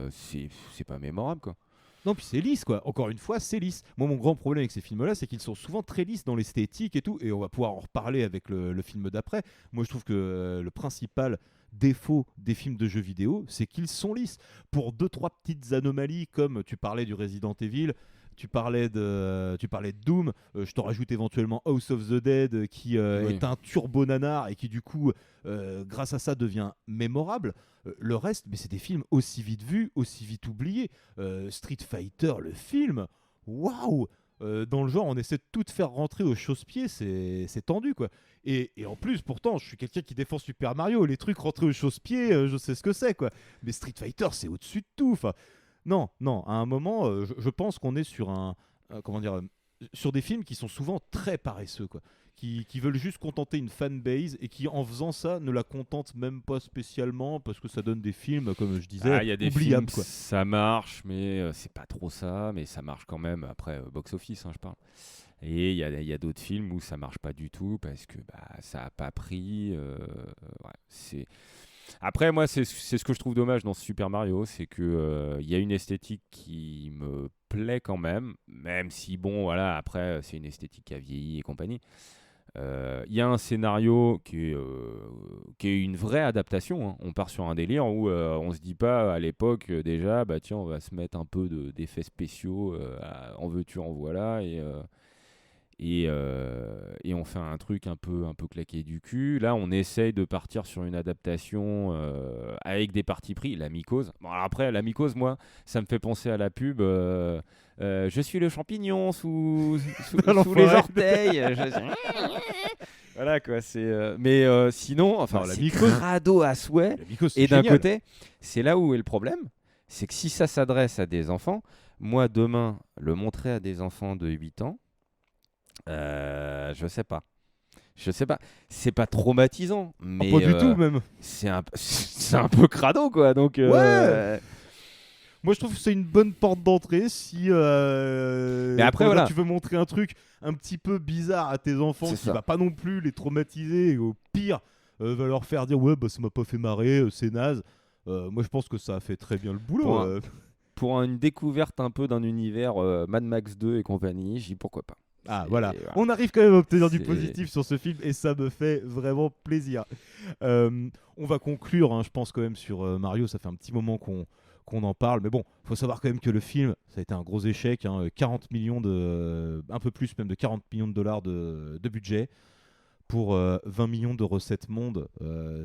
c'est pas mémorable, quoi.
Non, puis c'est lisse, quoi. Encore une fois, c'est lisse. Moi, mon grand problème avec ces films-là, c'est qu'ils sont souvent très lisses dans l'esthétique et tout, et on va pouvoir en reparler avec le film d'après. Moi, je trouve que le principal défaut des films de jeux vidéo, c'est qu'ils sont lisses. Pour 2-3 petites anomalies, comme tu parlais du Resident Evil, tu parlais de Doom, je t'en rajoute éventuellement House of the Dead qui est un turbo nanar et qui du coup grâce à ça devient mémorable. Le reste, mais c'est des films aussi vite vus, aussi vite oubliés. Street Fighter, le film, waouh, dans le genre on essaie de tout faire rentrer au chausse-pied, c'est tendu quoi. Et en plus pourtant je suis quelqu'un qui défend Super Mario, les trucs rentrés au chausse-pied, je sais ce que c'est quoi. Mais Street Fighter c'est au-dessus de tout. Enfin, non, à un moment, je pense qu'on est sur sur des films qui sont souvent très paresseux, quoi, qui veulent juste contenter une fanbase et qui, en faisant ça, ne la contentent même pas spécialement parce que ça donne des films, comme je disais,
y a des
oubliables,
films,
quoi.
Ça marche, mais c'est pas trop ça, mais ça marche quand même après box-office, je parle. Et il y a d'autres films où ça marche pas du tout parce que ça a pas pris. C'est... Après, moi, c'est ce que je trouve dommage dans Super Mario, c'est que y a une esthétique qui me plaît quand même si, bon, voilà, après, c'est une esthétique qui a vieilli et compagnie. Il y a un scénario qui est une vraie adaptation, hein. On part sur un délire où on se dit pas à l'époque déjà, tiens, on va se mettre un peu d'effets spéciaux, en veux-tu, en voilà, et on fait un truc un peu claqué du cul. Là, on essaye de partir sur une adaptation avec des partis pris. La mycose. Bon, alors après, la mycose, moi, ça me fait penser à la pub. Je suis le champignon sous les orteils. Voilà quoi. Mais sinon, enfin, c'est crado à souhait. Et d'un côté, c'est là où est le problème. C'est que si ça s'adresse à des enfants, moi, demain, le montrer à des enfants de 8 ans, je sais pas. C'est pas traumatisant, mais
pas du tout même.
C'est un peu crado quoi. Donc
ouais. Moi je trouve que c'est une bonne porte d'entrée si.
Mais après voilà,
tu veux montrer un truc un petit peu bizarre à tes enfants qui va pas non plus les traumatiser et au pire va leur faire dire ouais ça m'a pas fait marrer, c'est naze. Moi je pense que ça a fait très bien le boulot.
Pour une découverte un peu d'un univers Mad Max 2 et compagnie, j'y pourquoi pas.
Voilà, on arrive quand même à obtenir du positif sur ce film et ça me fait vraiment plaisir. On va conclure, hein, je pense quand même sur Mario, ça fait un petit moment qu'on en parle, mais bon, faut savoir quand même que le film, ça a été un gros échec, hein, 40 millions un peu plus même de 40 millions de dollars de budget pour 20 millions de recettes monde,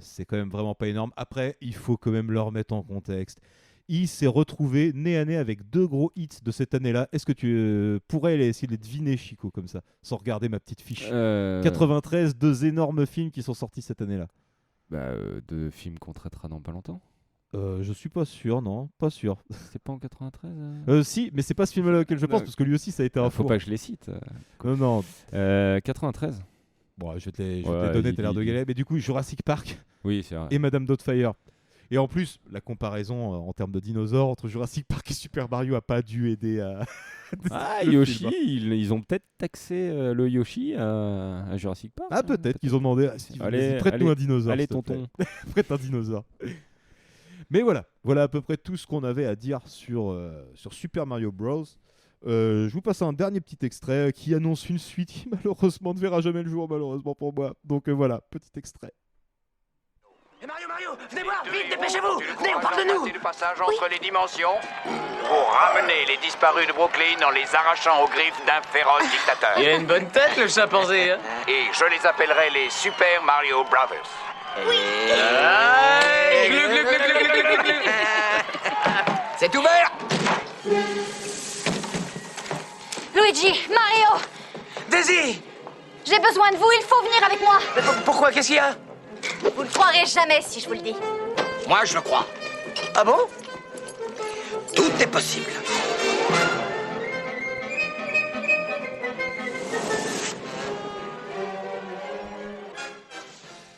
c'est quand même vraiment pas énorme. Après, il faut quand même le remettre en contexte. Il s'est retrouvé nez à nez avec 2 gros hits de cette année-là. Est-ce que tu pourrais essayer de les deviner, Chico, comme ça, sans regarder ma petite fiche 93, 2 énormes films qui sont sortis cette année-là.
2 films qu'on traitera dans pas longtemps.
Je suis pas sûr, non, pas sûr.
C'est pas en 93
Si, mais c'est pas ce film-là auquel je pense, parce que lui aussi ça a été un
faut
four.
Pas que je les cite.
Non.
93.
Bon, je vais te les donner, t'as l'air de galérer. Mais du coup, Jurassic Park
oui, c'est vrai.
Et Madame Doubtfire. Et en plus, la comparaison en termes de dinosaures entre Jurassic Park et Super Mario a pas dû aider à...
Yoshi, ils ont peut-être taxé le Yoshi à Jurassic Park.
Ah, peut-être qu'ils ont demandé à Steve, prête-nous un dinosaure.
Allez, tonton.
Prête un dinosaure. Mais voilà à peu près tout ce qu'on avait à dire sur Super Mario Bros. Je vous passe un dernier petit extrait qui annonce une suite qui malheureusement ne verra jamais le jour, malheureusement pour moi. Donc voilà, petit extrait.
Mario, venez voir, vite, dépêchez-vous. Venez, on parle de nous.
Du passage entre les dimensions. pour ramener les disparus de Brooklyn en les arrachant aux griffes d'un féroce dictateur.
Il a une bonne tête, le chimpanzé, hein?
Et je les appellerai les Super Mario Brothers.
C'est ouvert!
Luigi, Mario!
Daisy!
J'ai besoin de vous, il faut venir avec moi!
Pourquoi? Qu'est-ce qu'il y a?
Vous ne croirez jamais si je vous le dis.
Moi, je le crois. Ah bon? Tout est possible.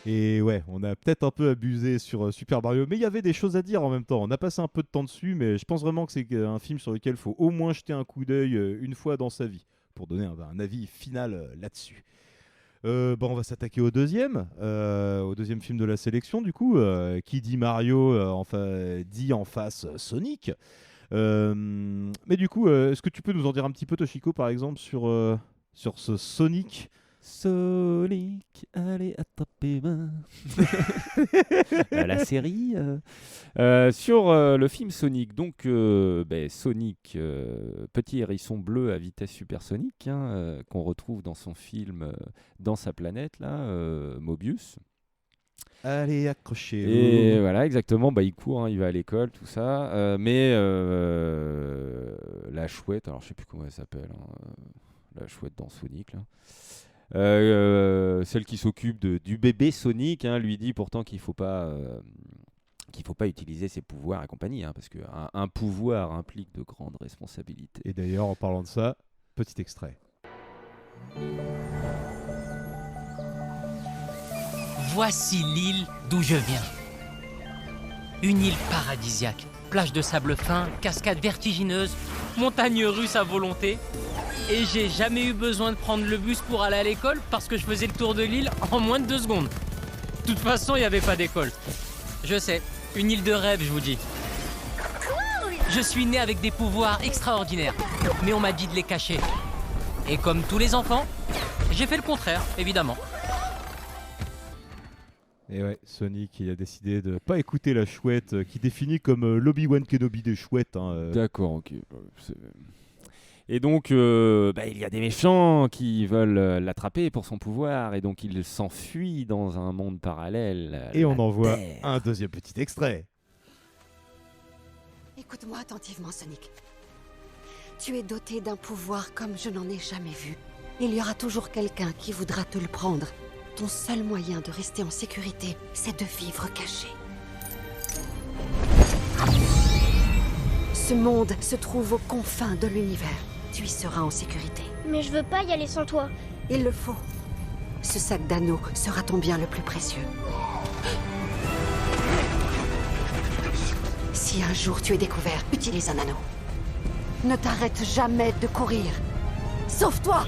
Et ouais, on a peut-être un peu abusé sur Super Mario, mais il y avait des choses à dire en même temps. On a passé un peu de temps dessus, mais je pense vraiment que c'est un film sur lequel il faut au moins jeter un coup d'œil une fois dans sa vie, pour donner un avis final là-dessus. On va s'attaquer au deuxième film de la sélection, du coup. Qui dit Mario, dit en face Sonic. Mais du coup, est-ce que tu peux nous en dire un petit peu, Toshiko, par exemple, sur ce Sonic?
Sonic, allez, attrapez-moi. La série. Sur le film Sonic, donc Sonic, petit hérisson bleu à vitesse supersonique, qu'on retrouve dans son film Dans sa planète, là, Mobius.
Allez, accrochez-vous.
Et voilà, exactement, il court, il va à l'école, tout ça. Mais la chouette, alors je sais plus comment elle s'appelle, la chouette dans Sonic, là. Celle qui s'occupe du bébé Sonic, lui dit pourtant qu'il faut pas utiliser ses pouvoirs et compagnie, parce qu'un pouvoir implique de grandes responsabilités.
Et d'ailleurs, en parlant de ça, petit extrait.
Voici l'île d'où je viens. Une île paradisiaque, plage de sable fin, cascades vertigineuses, montagnes russes à volonté. Et j'ai jamais eu besoin de prendre le bus pour aller à l'école parce que je faisais le tour de l'île en moins de 2 secondes. De toute façon, il n'y avait pas d'école. Je sais, une île de rêve, je vous dis. Je suis né avec des pouvoirs extraordinaires, mais on m'a dit de les cacher. Et comme tous les enfants, j'ai fait le contraire, évidemment.
Et ouais, Sonic, il a décidé de pas écouter la chouette, qui définit comme l'Obi-Wan Kenobi des chouettes.
D'accord, ok. Et donc, il y a des méchants qui veulent l'attraper pour son pouvoir, et donc il s'enfuit dans un monde parallèle.
Et on envoie un deuxième petit extrait.
Écoute-moi attentivement, Sonic. Tu es doté d'un pouvoir comme je n'en ai jamais vu. Il y aura toujours quelqu'un qui voudra te le prendre. Ton seul moyen de rester en sécurité, c'est de vivre caché. Ce monde se trouve aux confins de l'univers. Tu y seras en sécurité.
Mais je veux pas y aller sans toi.
Il le faut. Ce sac d'anneaux sera ton bien le plus précieux. Si un jour tu es découvert, utilise un anneau. Ne t'arrête jamais de courir. Sauve-toi!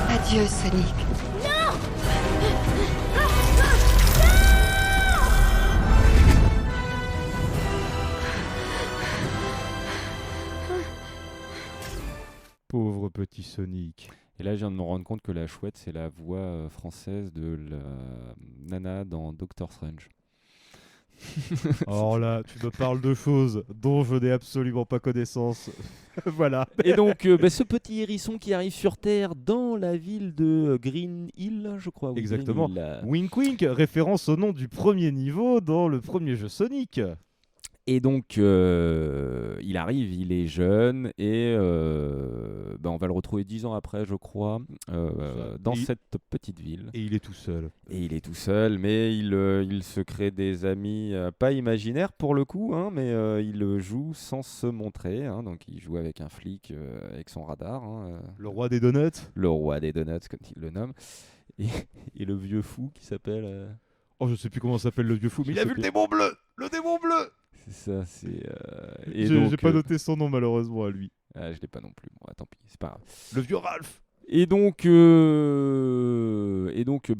Adieu, Sonic.
Non!
Pauvre petit Sonic.
Et là, je viens de me rendre compte que la chouette, c'est la voix française de la nana dans Doctor Strange.
Alors là, tu me parles de choses dont je n'ai absolument pas connaissance. Voilà.
Et donc, ce petit hérisson qui arrive sur Terre dans la ville de Green Hill, je crois.
Exactement.
Green Hill,
Wink Wink, référence au nom du premier niveau dans le premier jeu Sonic.
Et donc, il arrive, il est jeune, et on va le retrouver 10 ans après, je crois, dans cette petite ville.
Et il est tout seul.
Mais il se crée des amis, pas imaginaires pour le coup, mais il joue sans se montrer. Donc, il joue avec un flic, avec son radar.
Le roi des donuts.
Le roi des donuts, comme il le nomme. Et le vieux fou qui s'appelle...
Oh, je sais plus comment s'appelle le vieux fou, mais il a vu le démon bleu. Le démon bleu.
C'est ça, c'est...
J'ai pas noté son nom malheureusement à lui.
Ah, je l'ai pas non plus. Bon, tant pis, c'est pas grave.
Le vieux Ralph.
Et donc,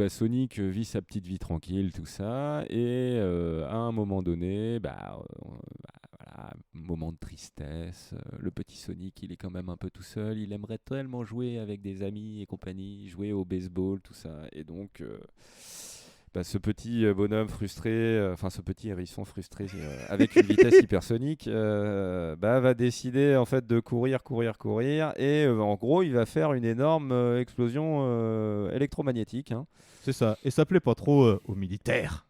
Sonic vit sa petite vie tranquille, tout ça. Et à un moment donné, voilà, moment de tristesse. Le petit Sonic, il est quand même un peu tout seul. Il aimerait tellement jouer avec des amis et compagnie, jouer au baseball, tout ça. Et donc... ce petit bonhomme frustré, ce petit hérisson frustré avec une vitesse hypersonique, va décider en fait de courir et en gros il va faire une énorme explosion électromagnétique. Hein.
C'est ça, et ça plaît pas trop aux militaires.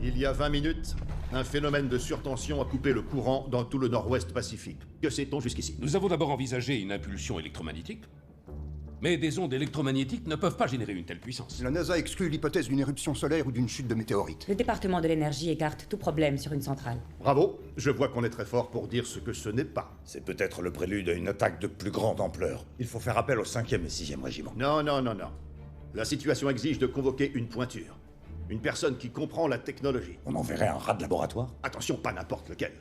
Il y a 20 minutes, un phénomène de surtension a coupé le courant dans tout le nord-ouest Pacifique. Que sait-on jusqu'ici?
Nous avons d'abord envisagé une impulsion électromagnétique. Mais des ondes électromagnétiques ne peuvent pas générer une telle puissance.
La NASA exclut l'hypothèse d'une éruption solaire ou d'une chute de météorites.
Le département de l'énergie écarte tout problème sur une centrale.
Bravo, je vois qu'on est très fort pour dire ce que ce n'est pas.
C'est peut-être le prélude à une attaque de plus grande ampleur. Il faut faire appel au 5e et 6e régiment.
Non. La situation exige de convoquer une pointure. Une personne qui comprend la technologie.
On enverrait un rat de laboratoire?
Attention, pas n'importe lequel.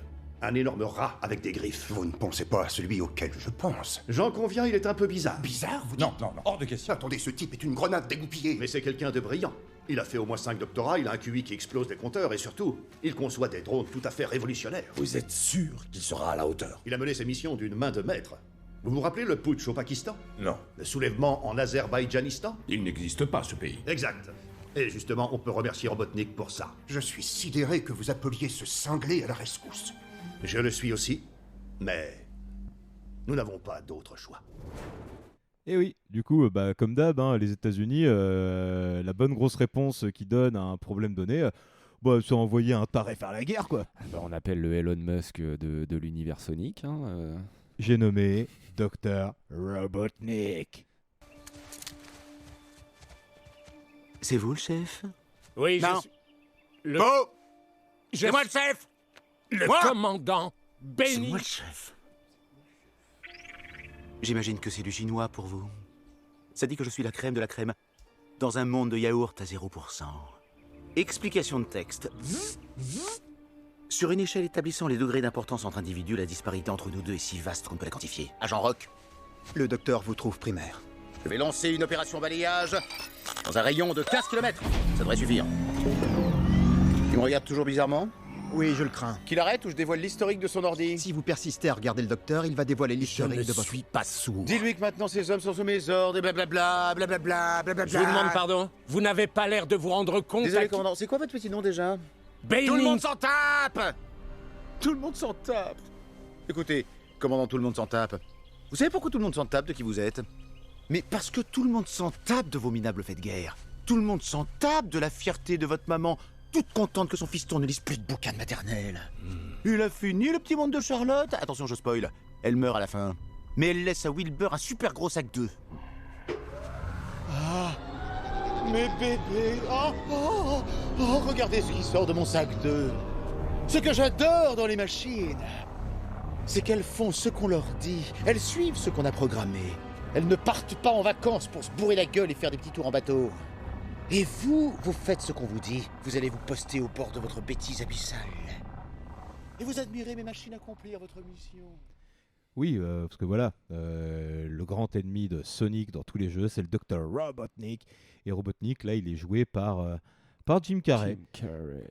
Un énorme rat avec des griffes.
Vous ne pensez pas à celui auquel je pense.
J'en conviens, il est un peu bizarre.
Bizarre, vous dites?
Non, hors de question.
Attendez, ce type est une grenade dégoupillée.
Mais c'est quelqu'un de brillant. Il a fait au moins 5 doctorats, il a un QI qui explose les compteurs et surtout, il conçoit des drones tout à fait révolutionnaires.
Vous êtes sûr qu'il sera à la hauteur?
Il a mené ses missions d'une main de maître. Vous vous rappelez le putsch au Pakistan?
Non.
Le soulèvement en Azerbaïdjanistan?
Il n'existe pas, ce pays.
Exact. Et justement, on peut remercier Robotnik pour ça.
Je suis sidéré que vous appeliez ce cinglé à la rescousse.
Je le suis aussi, mais nous n'avons pas d'autre choix.
Et oui, du coup, comme d'hab, les États-Unis, la bonne grosse réponse qu'ils donnent à un problème donné, c'est envoyer un taré faire la guerre, quoi.
On appelle le Elon Musk de l'univers Sonic.
J'ai nommé Dr. Robotnik.
C'est vous le chef?
Oui,
non.
C'est moi le chef! Le commandant Benny!
C'est moi le chef. J'imagine que c'est du chinois pour vous. Ça dit que je suis la crème de la crème dans un monde de yaourt à 0%. Explication de texte. Sur une échelle établissant les degrés d'importance entre individus, la disparité entre nous deux est si vaste qu'on ne peut la quantifier. Agent Rock.
Le docteur vous trouve primaire.
Je vais lancer une opération balayage dans un rayon de 15 km. Ça devrait suffire. Tu me regardes toujours bizarrement?
Oui, je le crains.
Qu'il arrête ou je dévoile l'historique de son ordi?
Si vous persistez à regarder le docteur, il va dévoiler l'historique de votre...
Je ne suis pas sourd. Dis-lui que maintenant ces hommes sont sous mes ordres et blablabla, blablabla, blablabla.
Je vous demande pardon. Vous n'avez pas l'air de vous rendre compte.
Désolé, commandant. C'est quoi votre petit nom déjà?
Benny.
Tout le monde s'en tape! Tout le monde s'en tape. Écoutez, commandant, tout le monde s'en tape. Vous savez pourquoi tout le monde s'en tape de qui vous êtes? Mais parce que tout le monde s'en tape de vos minables faits de guerre. Tout le monde s'en tape de la fierté de votre maman, toute contente que son fiston ne lise plus de bouquins de maternelle. Il a fini le petit monde de Charlotte. Attention, je spoil. Elle meurt à la fin. Mais elle laisse à Wilbur un super gros sac d'œufs. Ah, mes bébés. Oh, regardez ce qui sort de mon sac d'œufs. Ce que j'adore dans les machines, c'est qu'elles font ce qu'on leur dit. Elles suivent ce qu'on a programmé. Elles ne partent pas en vacances pour se bourrer la gueule et faire des petits tours en bateau. Et vous faites ce qu'on vous dit. Vous allez vous poster au bord de votre bêtise abyssale. Et vous admirez mes machines accomplir votre mission.
Oui, parce que voilà, le grand ennemi de Sonic dans tous les jeux, c'est le Dr. Robotnik. Et Robotnik, là, il est joué par Jim Carrey.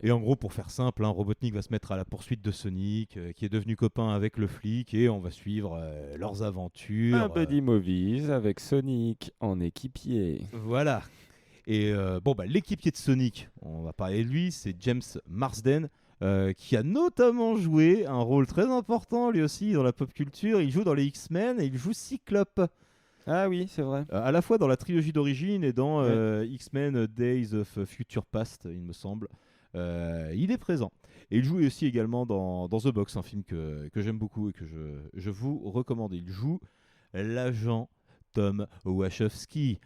Et en gros, pour faire simple, Robotnik va se mettre à la poursuite de Sonic, qui est devenu copain avec le flic, et on va suivre leurs aventures.
Un buddy movies avec Sonic en équipier.
Voilà. Et l'équipier de Sonic, on va parler de lui, c'est James Marsden, qui a notamment joué un rôle très important, lui aussi, dans la pop culture. Il joue dans les X-Men et il joue Cyclope.
Ah oui, c'est vrai.
À la fois dans la trilogie d'origine et dans X-Men Days of Future Past, il me semble. Il est présent. Et il joue aussi également dans The Box, un film que j'aime beaucoup et que je vous recommande. Il joue l'agent Tom Wachowski.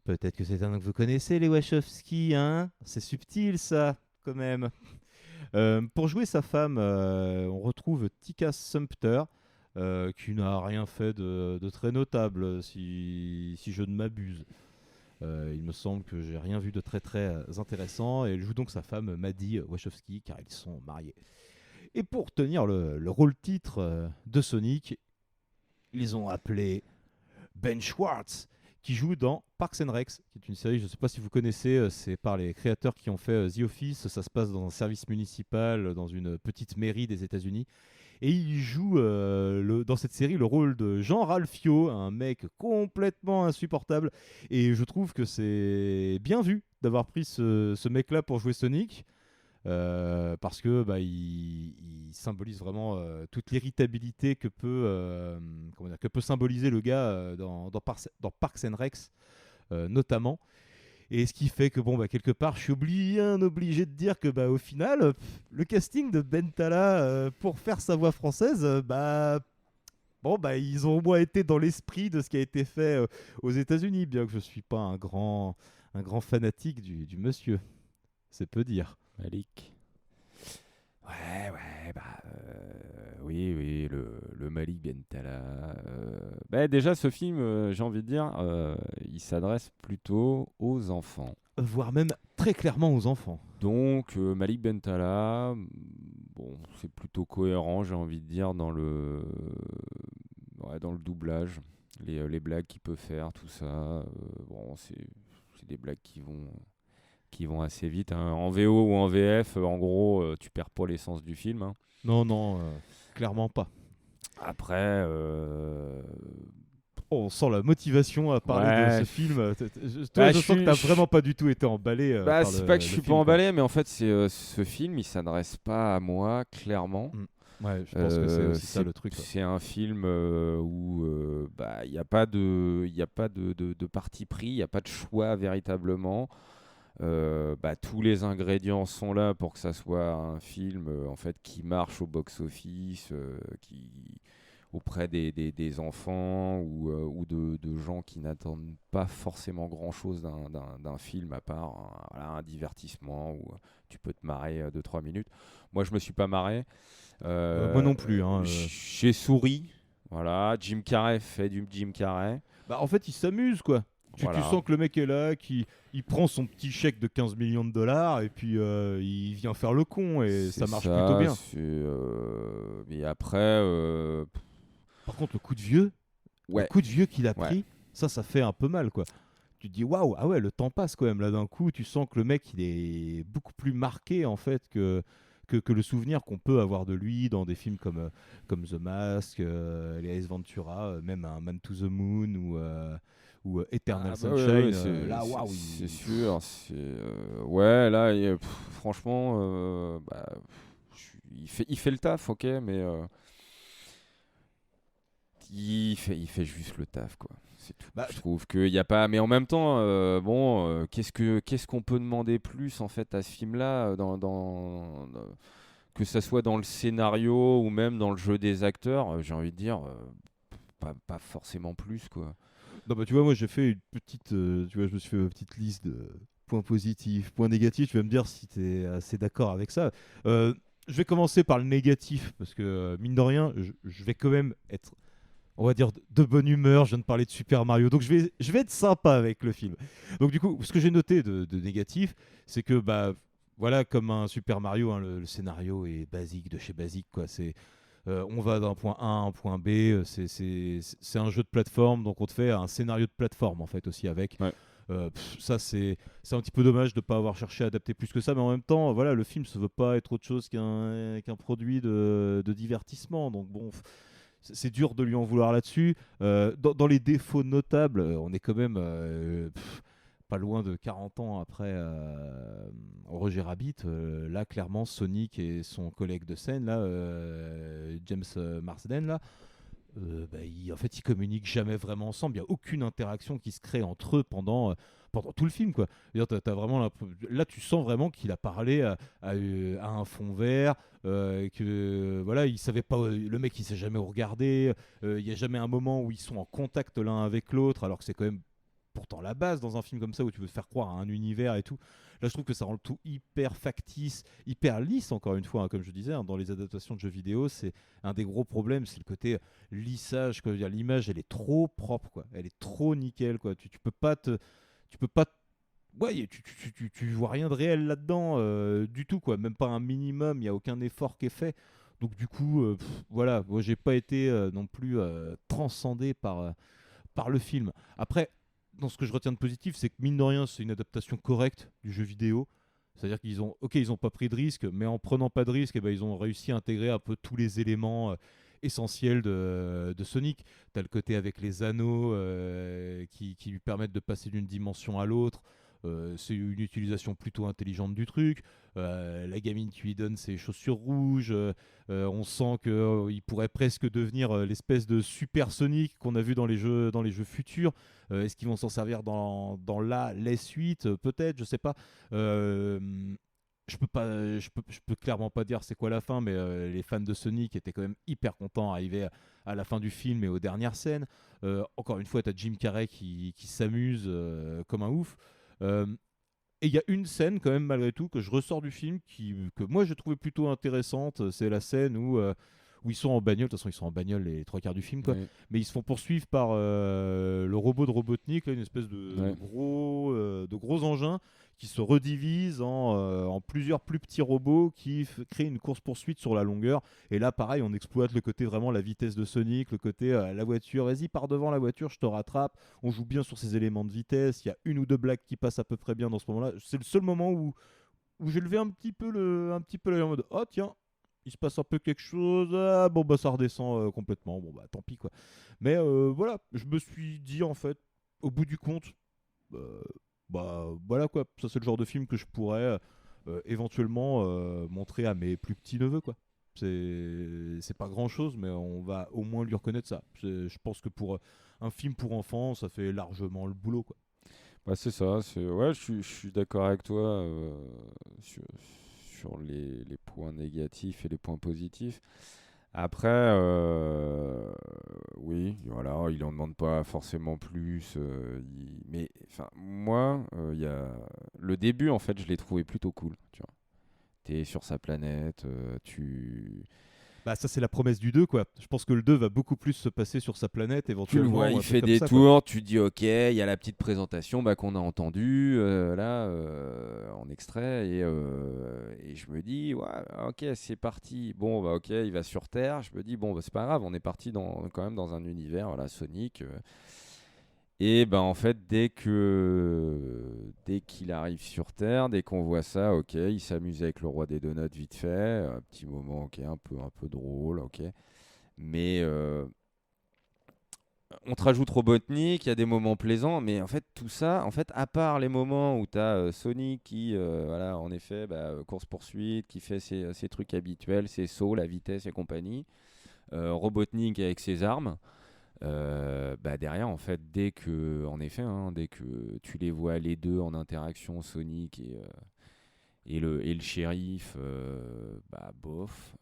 Peut-être que c'est un nom que vous connaissez, les Wachowski, hein? C'est subtil, ça, quand même. Pour jouer sa femme, on retrouve Tika Sumpter, qui n'a rien fait de très notable, si je ne m'abuse. Il me semble que j'ai rien vu de très très intéressant. Et elle joue donc sa femme, Maddie Wachowski, car ils sont mariés. Et pour tenir le rôle titre de Sonic, ils ont appelé Ben Schwartz, qui joue dans Parks and Rec, qui est une série, je ne sais pas si vous connaissez, c'est par les créateurs qui ont fait The Office. Ça se passe dans un service municipal, dans une petite mairie des États-Unis. Et il joue dans cette série le rôle de Jean Ralphio, un mec complètement insupportable. Et je trouve que c'est bien vu d'avoir pris ce mec-là pour jouer Sonic. Parce que il symbolise vraiment toute l'irritabilité que peut symboliser le gars dans Parks and Recs notamment. Et ce qui fait que quelque part je suis obligé de dire que au final le casting de Bentala pour faire sa voix française ils ont au moins été dans l'esprit de ce qui a été fait aux États-Unis, bien que je suis pas un grand fanatique du monsieur, c'est peu dire.
Malik. Oui, le Malik Bentala. Déjà, ce film, j'ai envie de dire, il s'adresse plutôt aux enfants.
Voire même très clairement aux enfants.
Donc, Malik Bentala, c'est plutôt cohérent, j'ai envie de dire, dans le doublage. Les blagues qu'il peut faire, tout ça. C'est des blagues qui vont assez vite. Hein. En VO ou en VF, en gros, tu perds pas l'essence du film. Hein.
Non, clairement pas.
Après,
on sent la motivation à parler de ce film. Je sens que t'as vraiment pas du tout été emballé.
C'est pas que je suis pas emballé, mais en fait, ce film, il s'adresse pas à moi, clairement.
Ouais, je pense que c'est aussi ça le truc.
C'est un film où il n'y a pas de parti pris, il n'y a pas de choix véritablement. Tous les ingrédients sont là pour que ça soit un film en fait qui marche au box-office, auprès des enfants ou de gens qui n'attendent pas forcément grand-chose d'un film à part un divertissement où tu peux te marrer 2-3 minutes. Moi, je me suis pas marré.
Moi non plus.
J'ai souri. Voilà, Jim Carrey fait du Jim Carrey.
En fait, il s'amuse, quoi. Tu sens que le mec est là, il prend son petit chèque de 15 millions de dollars et puis il vient faire le con et ça marche plutôt bien.
Mais après...
Par contre, le coup de vieux qu'il a pris, ça fait un peu mal, quoi. Tu te dis, waouh, ah ouais, le temps passe quand même. Là, d'un coup, tu sens que le mec, il est beaucoup plus marqué, en fait, que le souvenir qu'on peut avoir de lui dans des films comme The Mask, les Ace Ventura, même un Man to the Moon ou Eternal Sunshine. Là, waouh,
c'est sûr. Là, franchement, il fait le taf, ok, mais il fait juste le taf, quoi. C'est tout. Je trouve qu'il n'y a pas. Mais en même temps, qu'est-ce qu'on peut demander plus en fait à ce film-là, que ça soit dans le scénario ou même dans le jeu des acteurs, j'ai envie de dire, pas forcément plus, quoi.
Non, tu vois, moi j'ai fait une petite, je me suis fait une petite liste de points positifs, points négatifs. Tu vas me dire si tu es assez d'accord avec ça. Je vais commencer par le négatif parce que mine de rien, je vais quand même être, on va dire, de bonne humeur. Je viens de parler de Super Mario, donc je vais être sympa avec le film. Donc du coup, ce que j'ai noté de négatif, c'est que voilà, comme un Super Mario, hein, le scénario est basique de chez basique, quoi. C'est on va d'un point A à un point B, c'est un jeu de plateforme, donc on te fait un scénario de plateforme en fait aussi avec. Ça c'est un petit peu dommage de ne pas avoir cherché à adapter plus que ça, mais en même temps, voilà, le film ne se veut pas être autre chose qu'un produit de divertissement, donc bon, c'est dur de lui en vouloir là-dessus. Dans les défauts notables, on est quand même pas loin de 40 ans après Roger Rabbit. Là, clairement, Sonic et son collègue de scène, là, James Marsden, là, ils communiquent jamais vraiment ensemble. Il n'y a aucune interaction qui se crée entre eux pendant tout le film, quoi. T'as vraiment là, tu sens vraiment qu'il a parlé à un fond vert, que voilà, il savait pas, le mec il s'est jamais regardé. Il n'y a jamais un moment où ils sont en contact l'un avec l'autre, alors que c'est quand même pourtant la base dans un film comme ça où tu veux te faire croire à un univers et tout. Là, je trouve que ça rend le tout hyper factice, hyper lisse, encore une fois, hein, comme je disais, hein, dans les adaptations de jeux vidéo, c'est un des gros problèmes, c'est le côté lissage, quoi. L'image, elle est trop propre, quoi. Elle est trop nickel, quoi. Tu peux pas ouais, tu vois rien de réel là-dedans du tout, quoi. Même pas un minimum, il n'y a aucun effort qui est fait. Donc du coup, voilà, moi j'ai pas été non plus transcendé par le film. Après, dans ce que je retiens de positif, c'est que mine de rien, c'est une adaptation correcte du jeu vidéo. C'est-à-dire qu'ils ont pas pris de risque, mais en prenant pas de risque, ils ont réussi à intégrer un peu tous les éléments essentiels de Sonic. T'as le côté avec les anneaux qui lui permettent de passer d'une dimension à l'autre. C'est une utilisation plutôt intelligente du truc. La gamine qui lui donne ses chaussures rouges. On sent qu'il pourrait presque devenir l'espèce de Super Sonic qu'on a vu dans les jeux futurs. Est-ce qu'ils vont s'en servir dans les suites peut-être, je sais pas. Je peux clairement pas dire c'est quoi la fin, mais les fans de Sonic étaient quand même hyper contents d'arriver à la fin du film et aux dernières scènes. Encore une fois, t'as Jim Carrey qui s'amuse comme un ouf. Et il y a une scène quand même malgré tout que je ressors du film que moi j'ai trouvé plutôt intéressante. C'est la scène où ils sont en bagnole. De toute façon ils sont en bagnole les 3/4 du film quoi.
Oui.
Mais ils se font poursuivre par le robot de Robotnik, là, une espèce de gros engin qui se redivise en plusieurs plus petits robots qui créent une course-poursuite sur la longueur. Et là, pareil, on exploite le côté vraiment la vitesse de Sonic, le côté la voiture, vas-y, pars devant la voiture, je te rattrape. On joue bien sur ces éléments de vitesse. Il y a une ou deux blagues qui passent à peu près bien dans ce moment-là. C'est le seul moment où j'ai levé un petit peu l'œil en mode oh tiens, il se passe un peu quelque chose. Ah, bon, bah ça redescend complètement. Bon, bah tant pis quoi. Mais voilà, je me suis dit en fait, au bout du compte, bah voilà quoi, ça c'est le genre de film que je pourrais éventuellement montrer à mes plus petits neveux quoi. C'est pas grand chose, mais on va au moins lui reconnaître ça. Je pense que pour un film pour enfants, ça fait largement le boulot quoi.
Bah c'est ça, ouais, je suis d'accord avec toi sur les points négatifs et les points positifs. Après, oui, voilà, il en demande pas forcément plus. Mais enfin, moi, il y a le début en fait, je l'ai trouvé plutôt cool. Tu vois, t'es sur sa planète,
Bah ça c'est la promesse du 2 quoi. Je pense que le 2 va beaucoup plus se passer sur sa planète
tu le
éventuellement.
vois, il fait des tours, tu te dis ok, il y a la petite présentation qu'on a entendue là en extrait et je me dis ouais, ok, c'est parti. Bon bah ok, il va sur Terre. Je me dis bon bah c'est pas grave, on est parti quand même dans un univers voilà, Sonic. Et ben en fait dès qu'il arrive sur Terre, dès qu'on voit ça, ok, il s'amuse avec le roi des donuts vite fait, un petit moment ok, un peu drôle, ok, mais on te rajoute Robotnik, il y a des moments plaisants, mais en fait tout ça, en fait à part les moments où tu as Sonic qui voilà, en effet course poursuite, qui fait ses trucs habituels, ses sauts, la vitesse et compagnie, Robotnik avec ses armes. Derrière en fait dès que tu les vois les deux en interaction, Sonic et le shérif, bof,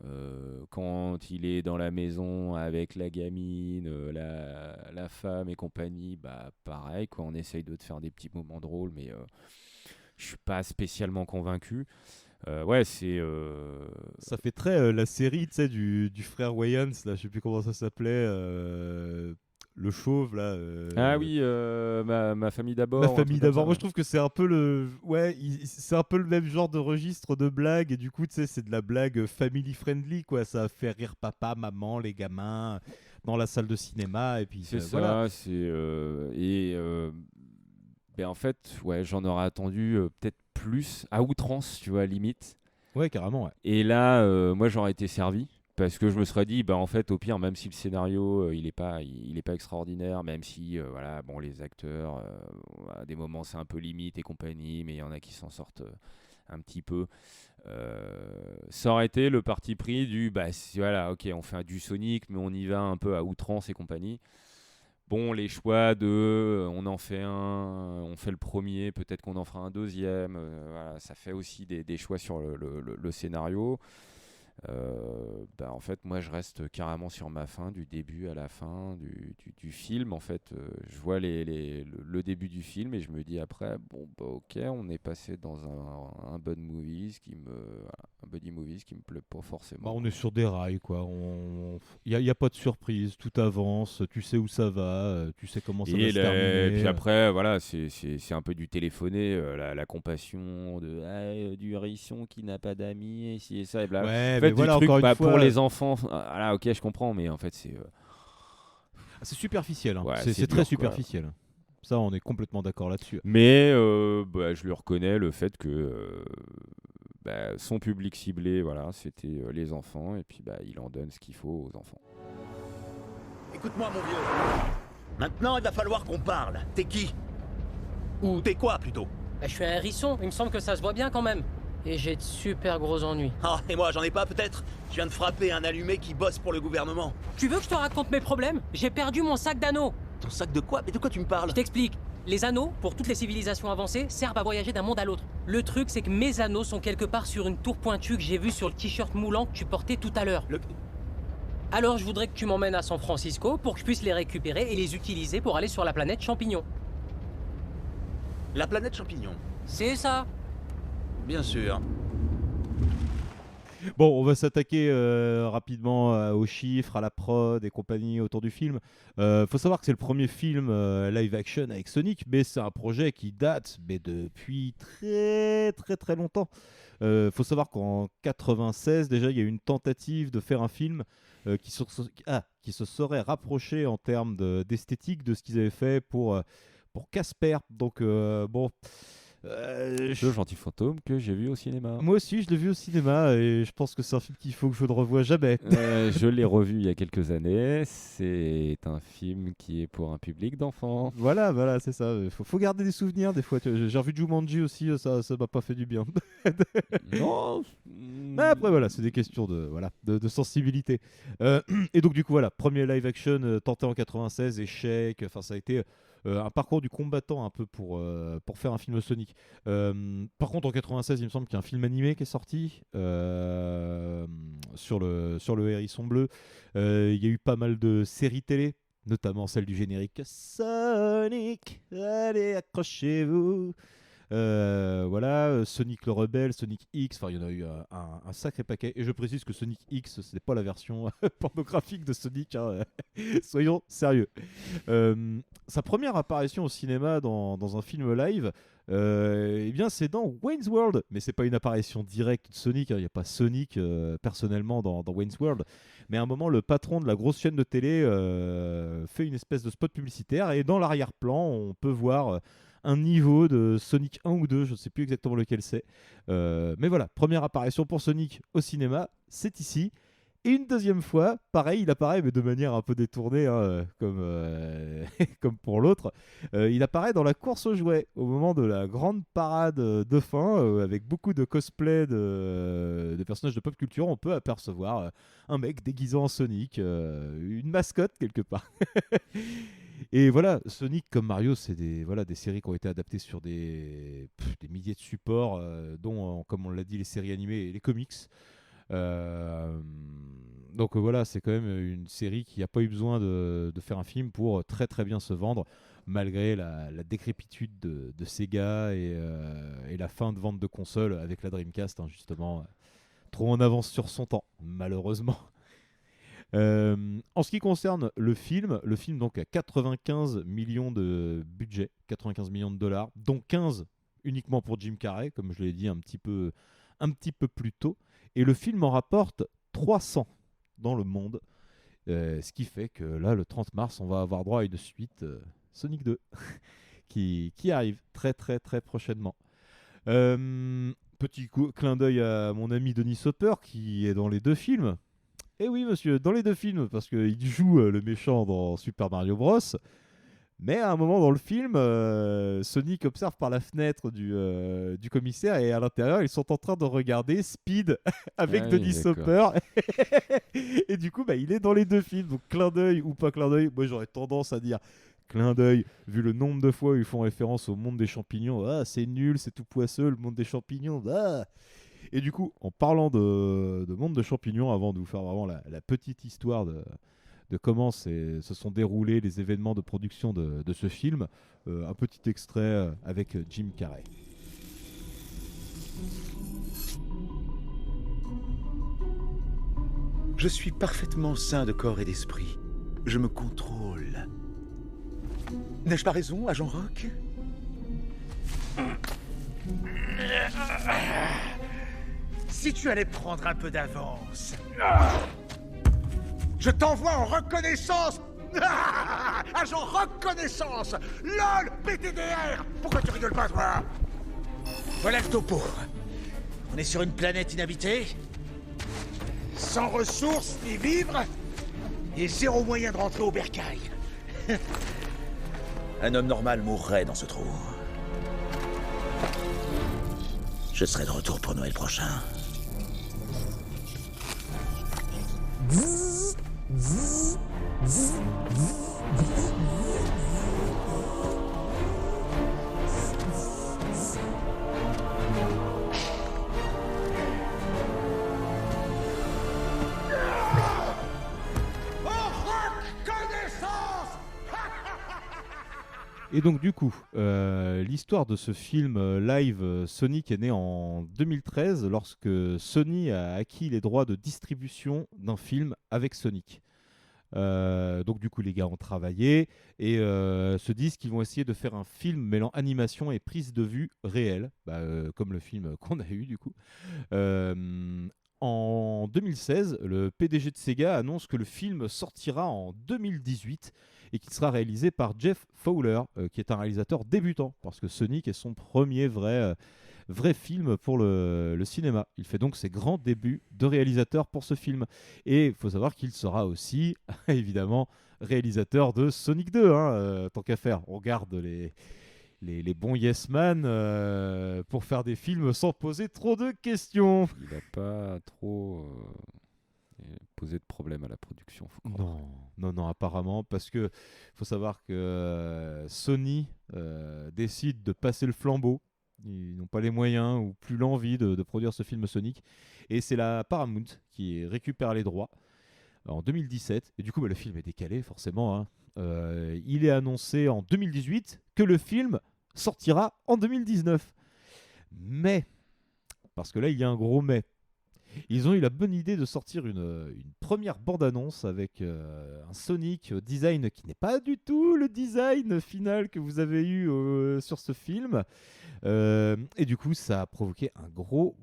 quand il est dans la maison avec la gamine, la femme et compagnie, pareil quoi, on essaye de te faire des petits moments drôles, mais je suis pas spécialement convaincu. Ouais, c'est.
Ça fait très la série, tu sais, du frère Wayans, là, je sais plus comment ça s'appelait, le chauve là.
Ah oui, ma famille d'abord.
Ma famille d'abord. Moi, je trouve que c'est un peu c'est un peu le même genre de registre de blague et du coup, tu sais, c'est de la blague family friendly quoi. Ça fait rire papa, maman, les gamins dans la salle de cinéma et puis
c'est ça.
Voilà.
En fait, ouais, j'en aurais attendu peut-être plus à outrance, tu vois, limite.
Ouais, carrément. Ouais.
Et là, moi, j'aurais été servi parce que je me serais dit, en fait, au pire, même si le scénario, il est pas extraordinaire, même si, voilà, bon, les acteurs, à des moments, c'est un peu limite et compagnie, mais il y en a qui s'en sortent un petit peu. Ça aurait été le parti pris du, voilà, ok, on fait du Sonic, mais on y va un peu à outrance et compagnie. Bon, les choix on en fait un, on fait le premier, peut-être qu'on en fera un deuxième. Voilà, ça fait aussi des choix sur le scénario. En fait, moi, je reste carrément sur ma fin, du début à la fin du film. En fait, je vois le début du film et je me dis après, ok, on est passé dans un buddy movies qui me plaît pas forcément.
On est sur des rails, quoi. Il y a pas de surprise, tout avance, tu sais où ça va, tu sais comment ça va se terminer.
Et puis après, voilà, c'est un peu du téléphoné, la compassion du hérisson qui n'a pas d'amis, et ci et ça, et bla.
Ouais,
en fait,
voilà,
truc,
encore une fois,
pour les enfants, voilà, ok, je comprends, mais en fait, c'est...
c'est superficiel, hein.
Ouais,
c'est
dur,
très superficiel. Ça, on est complètement d'accord là-dessus.
Mais je lui reconnais le fait que son public ciblé, voilà, c'était les enfants, et puis il en donne ce qu'il faut aux enfants.
Écoute-moi, mon vieux. Maintenant, il va falloir qu'on parle. T'es qui? Ou t'es quoi, plutôt?
Je suis un hérisson, il me semble que ça se voit bien quand même. Et j'ai de super gros ennuis.
Ah, et moi, j'en ai pas, peut-être? Je viens de frapper un allumé qui bosse pour le gouvernement.
Tu veux que je te raconte mes problèmes? J'ai perdu mon sac d'anneaux.
Ton sac de quoi? Mais de quoi tu me parles?
Je t'explique. Les anneaux, pour toutes les civilisations avancées, servent à voyager d'un monde à l'autre. Le truc, c'est que mes anneaux sont quelque part sur une tour pointue que j'ai vue sur le t-shirt moulant que tu portais tout à l'heure. Alors je voudrais que tu m'emmènes à San Francisco pour que je puisse les récupérer et les utiliser pour aller sur la planète Champignon.
La planète Champignon?
C'est ça.
Bien sûr.
Bon, on va s'attaquer rapidement aux chiffres, à la prod et compagnie autour du film. Faut savoir que c'est le premier film live action avec Sonic, mais c'est un projet qui date depuis très très très longtemps. Faut savoir qu'en 96, déjà, il y a eu une tentative de faire un film qui se serait rapproché en termes d'esthétique de ce qu'ils avaient fait pour Casper. Donc, bon...
Le gentil fantôme que j'ai vu au cinéma.
Moi aussi, je l'ai vu au cinéma et je pense que c'est un film qu'il faut que je ne revoie jamais.
Je l'ai revu il y a quelques années. C'est un film qui est pour un public d'enfants.
Voilà, c'est ça. Faut garder des souvenirs des fois. J'ai revu Jumanji aussi, ça m'a pas fait du bien.
Non.
Mais après, voilà, c'est des questions de sensibilité. Et donc, du coup, voilà, premier live action tenté en 96, échec. Enfin, ça a été... un parcours du combattant un peu pour faire un film Sonic. Par contre, en 96, il me semble qu'il y a un film animé qui est sorti sur le hérisson bleu. Il y a eu pas mal de séries télé, notamment celle du générique Sonic, allez, accrochez-vous. Voilà, Sonic le Rebelle, Sonic X, enfin il y en a eu un sacré paquet. Et je précise que Sonic X, ce n'est pas la version pornographique de Sonic, hein. Soyons sérieux. Sa première apparition au cinéma dans un film live, eh bien c'est dans Wayne's World, mais c'est pas une apparition directe de Sonic, hein. Il n'y a pas Sonic personnellement dans Wayne's World, mais à un moment le patron de la grosse chaîne de télé fait une espèce de spot publicitaire et dans l'arrière-plan on peut voir un niveau de Sonic 1 ou 2, je ne sais plus exactement lequel c'est. Mais voilà, première apparition pour Sonic au cinéma, c'est ici. Et une deuxième fois, pareil, il apparaît, mais de manière un peu détournée, hein, comme pour l'autre. Il apparaît dans la course aux jouets, au moment de la grande parade de fin, avec beaucoup de cosplay de personnages de pop culture. On peut apercevoir un mec déguisé en Sonic, une mascotte quelque part. Et voilà, Sonic comme Mario, c'est des séries qui ont été adaptées sur des milliers de supports, dont, comme on l'a dit, les séries animées et les comics. Donc voilà, c'est quand même une série qui n'a pas eu besoin de faire un film pour très très bien se vendre, malgré la décrépitude de Sega et la fin de vente de consoles avec la Dreamcast, hein, justement, trop en avance sur son temps, malheureusement. En ce qui concerne le film donc a 95 millions de budget, 95 millions de dollars, dont 15 uniquement pour Jim Carrey, comme je l'ai dit un petit peu plus tôt, et le film en rapporte 300 dans le monde, ce qui fait que là, le 30 mars, on va avoir droit à une suite Sonic 2 qui arrive très très très prochainement. Petit clin d'œil à mon ami Denis Hopper qui est dans les deux films. Eh oui, monsieur, dans les deux films, parce qu'il joue le méchant dans Super Mario Bros. Mais à un moment dans le film, Sonic observe par la fenêtre du commissaire et à l'intérieur, ils sont en train de regarder Speed avec Denis Hopper. Et du coup, il est dans les deux films. Donc, clin d'œil ou pas clin d'œil, moi j'aurais tendance à dire clin d'œil, vu le nombre de fois où ils font référence au monde des champignons. Ah, c'est nul, c'est tout poisseux, le monde des champignons. Ah. Et du coup, en parlant de monde de champignons, avant de vous faire vraiment la petite histoire de comment se sont déroulés les événements de production de ce film, un petit extrait avec Jim Carrey.
Je suis parfaitement sain de corps et d'esprit. Je me contrôle. N'ai-je pas raison, agent Rock ?
Si tu allais prendre un peu d'avance, je t'envoie en reconnaissance Agent reconnaissance. LOL, BTDR. Pourquoi tu rigoles pas, toi? Voilà le topo. On est sur une planète inhabitée, sans ressources ni vivres, et zéro moyen de rentrer au bercail. Un homme normal mourrait dans ce trou. Je serai de retour pour Noël prochain.
Et donc du coup, l'histoire de ce film live Sonic est née en 2013 lorsque Sony a acquis les droits de distribution d'un film avec Sonic. Donc du coup les gars ont travaillé et se disent qu'ils vont essayer de faire un film mêlant animation et prise de vue réelle, comme le film qu'on a eu du coup. En 2016, le PDG de Sega annonce que le film sortira en 2018 et qu'il sera réalisé par Jeff Fowler, qui est un réalisateur débutant, parce que Sonic est son premier vrai film pour le cinéma. Il fait donc ses grands débuts de réalisateur pour ce film. Et il faut savoir qu'il sera aussi, évidemment, réalisateur de Sonic 2, tant qu'à faire. On garde les bons Yes Man pour faire des films sans poser trop de questions.
Il n'a pas trop posé de problème à la production.
Non, apparemment, parce que faut savoir que Sony décide de passer le flambeau. Ils n'ont pas les moyens ou plus l'envie de produire ce film Sonic. Et c'est la Paramount qui récupère les droits en 2017. Et du coup, le film est décalé, forcément. Il est annoncé en 2018 que le film sortira en 2019. Mais, parce que là, il y a un gros mais, ils ont eu la bonne idée de sortir une première bande-annonce avec un Sonic design qui n'est pas du tout le design final que vous avez eu sur ce film. Et du coup, ça a provoqué un gros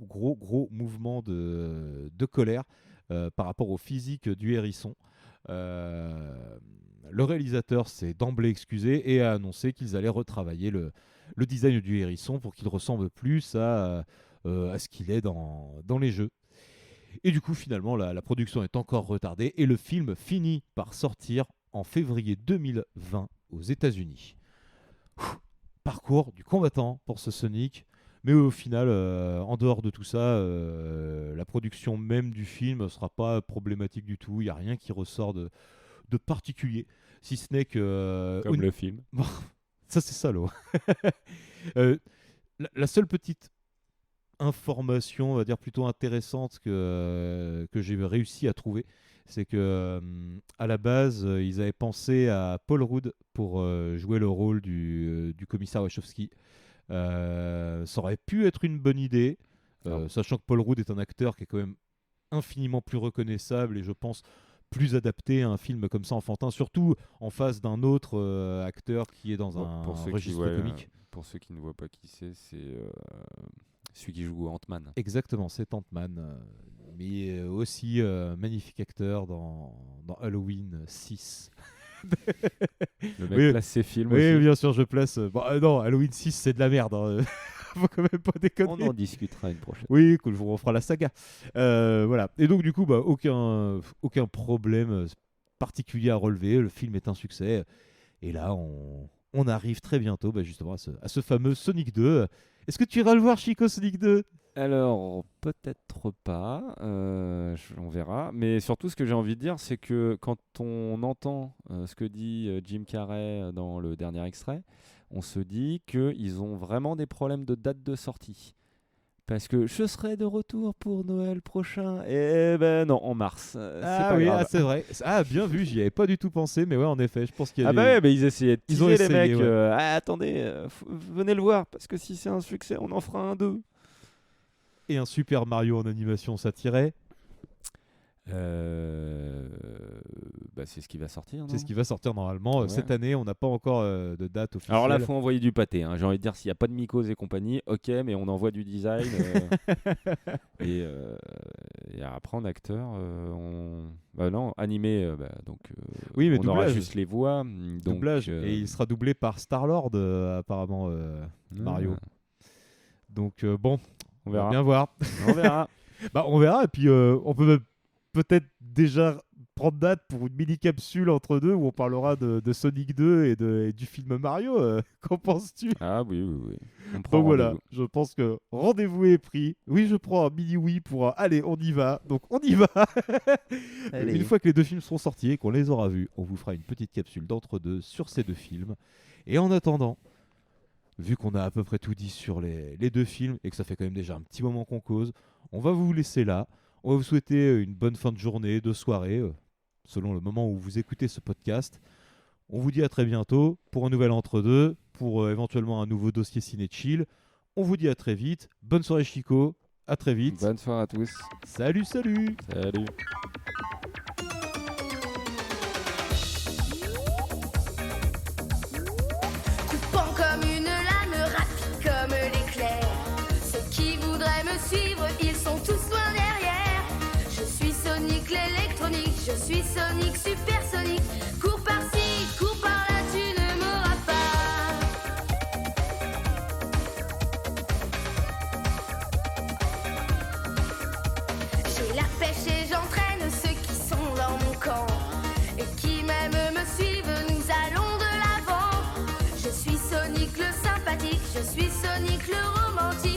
mouvement de colère par rapport au physique du hérisson. Le réalisateur s'est d'emblée excusé et a annoncé qu'ils allaient retravailler le design du hérisson pour qu'il ressemble plus à ce qu'il est dans les jeux. Et du coup, finalement, la production est encore retardée et le film finit par sortir en février 2020 aux États-Unis. Parcours du combattant pour ce Sonic, mais au final, en dehors de tout ça, la production même du film ne sera pas problématique du tout. Il n'y a rien qui ressort de particulier, si ce n'est que...
Comme le film.
Ça, c'est salaud. La seule petite information, on va dire plutôt intéressante que j'ai réussi à trouver, c'est que à la base, ils avaient pensé à Paul Rudd pour jouer le rôle du commissaire Wachowski. Ça aurait pu être une bonne idée, sachant que Paul Rudd est un acteur qui est quand même infiniment plus reconnaissable et je pense plus adapté à un film comme ça enfantin, surtout en face d'un autre acteur qui est dans un registre comique.
Pour ceux qui ne voient pas qui c'est celui qui joue Ant-Man.
Exactement, c'est Ant-Man, mais aussi magnifique acteur dans Halloween 6.
Le mec place ses films aussi.
Oui, bien sûr, je place... non, Halloween 6, c'est de la merde. Faut quand même pas déconner.
On en discutera une prochaine.
Oui, cool, on fera la saga. Voilà. Et donc, du coup, aucun problème particulier à relever. Le film est un succès. Et là, on arrive très bientôt justement à ce fameux Sonic 2. Est-ce que tu iras le voir, Chico, Sonic 2 ?
Alors, peut-être pas, on verra. Mais surtout, ce que j'ai envie de dire, c'est que quand on entend ce que dit Jim Carrey dans le dernier extrait, on se dit qu'ils ont vraiment des problèmes de date de sortie. Parce que je serai de retour pour Noël prochain. Et ben non, en mars.
C'est vrai. Ah, bien vu, j'y avais pas du tout pensé, mais ouais, en effet, je pense qu'il y a
mais ils essayaient de teaser les mecs.
Ouais.
Attendez, venez le voir, parce que si c'est un succès, on en fera un 2.
Et un Super Mario en animation, ça tirait
c'est ce qui va sortir.
C'est ce qui va sortir normalement cette année. On n'a pas encore de date officielle.
Alors là, il faut envoyer du pâté. J'ai envie de dire, s'il n'y a pas de Mycose et compagnie, ok, mais on envoie du design. Et Et après, en acteur, bah non, animé, donc
oui, mais
on aura
doublage.
juste les voix. Donc,
Doublage. Et il sera doublé par Star-Lord, apparemment, Mario. Donc bon,
on verra.
Bien voir.
On verra.
Bah, on verra. Et puis on peut peut-être déjà prendre date pour une mini-capsule entre deux où on parlera de Sonic 2 et du film Mario. Qu'en penses-tu?
Ah oui. On prend
Donc voilà,
rendez-vous.
je pense que rendez-vous est pris. Oui, je prends un mini oui pour allez, on y va. Donc on y va.
Allez.
Une fois que les deux films seront sortis et qu'on les aura vus, on vous fera une petite capsule d'entre-deux sur ces deux films. Et en attendant, vu qu'on a à peu près tout dit sur les deux films et que ça fait quand même déjà un petit moment qu'on cause, on va vous laisser là. On va vous souhaiter une bonne fin de journée, de soirée, selon le moment où vous écoutez ce podcast. On vous dit à très bientôt pour un nouvel entre-deux, pour éventuellement un nouveau dossier Ciné Chill. On vous dit à très vite. Bonne soirée Chico, à très vite.
Bonne soirée à tous.
Salut.
Salut.
Coupant comme une lame, rapide comme l'éclair. Ceux qui voudraient me suivre, ils sont tous loin derrière. Je suis Sonic l'électronique, je suis Sonic supersonique. Cours par-ci, cours par-là, tu ne m'auras pas. J'ai la pêche et j'entraîne ceux qui sont dans mon camp. Et qui même me suivent, nous allons de l'avant. Je suis Sonic le sympathique, je suis Sonic le romantique.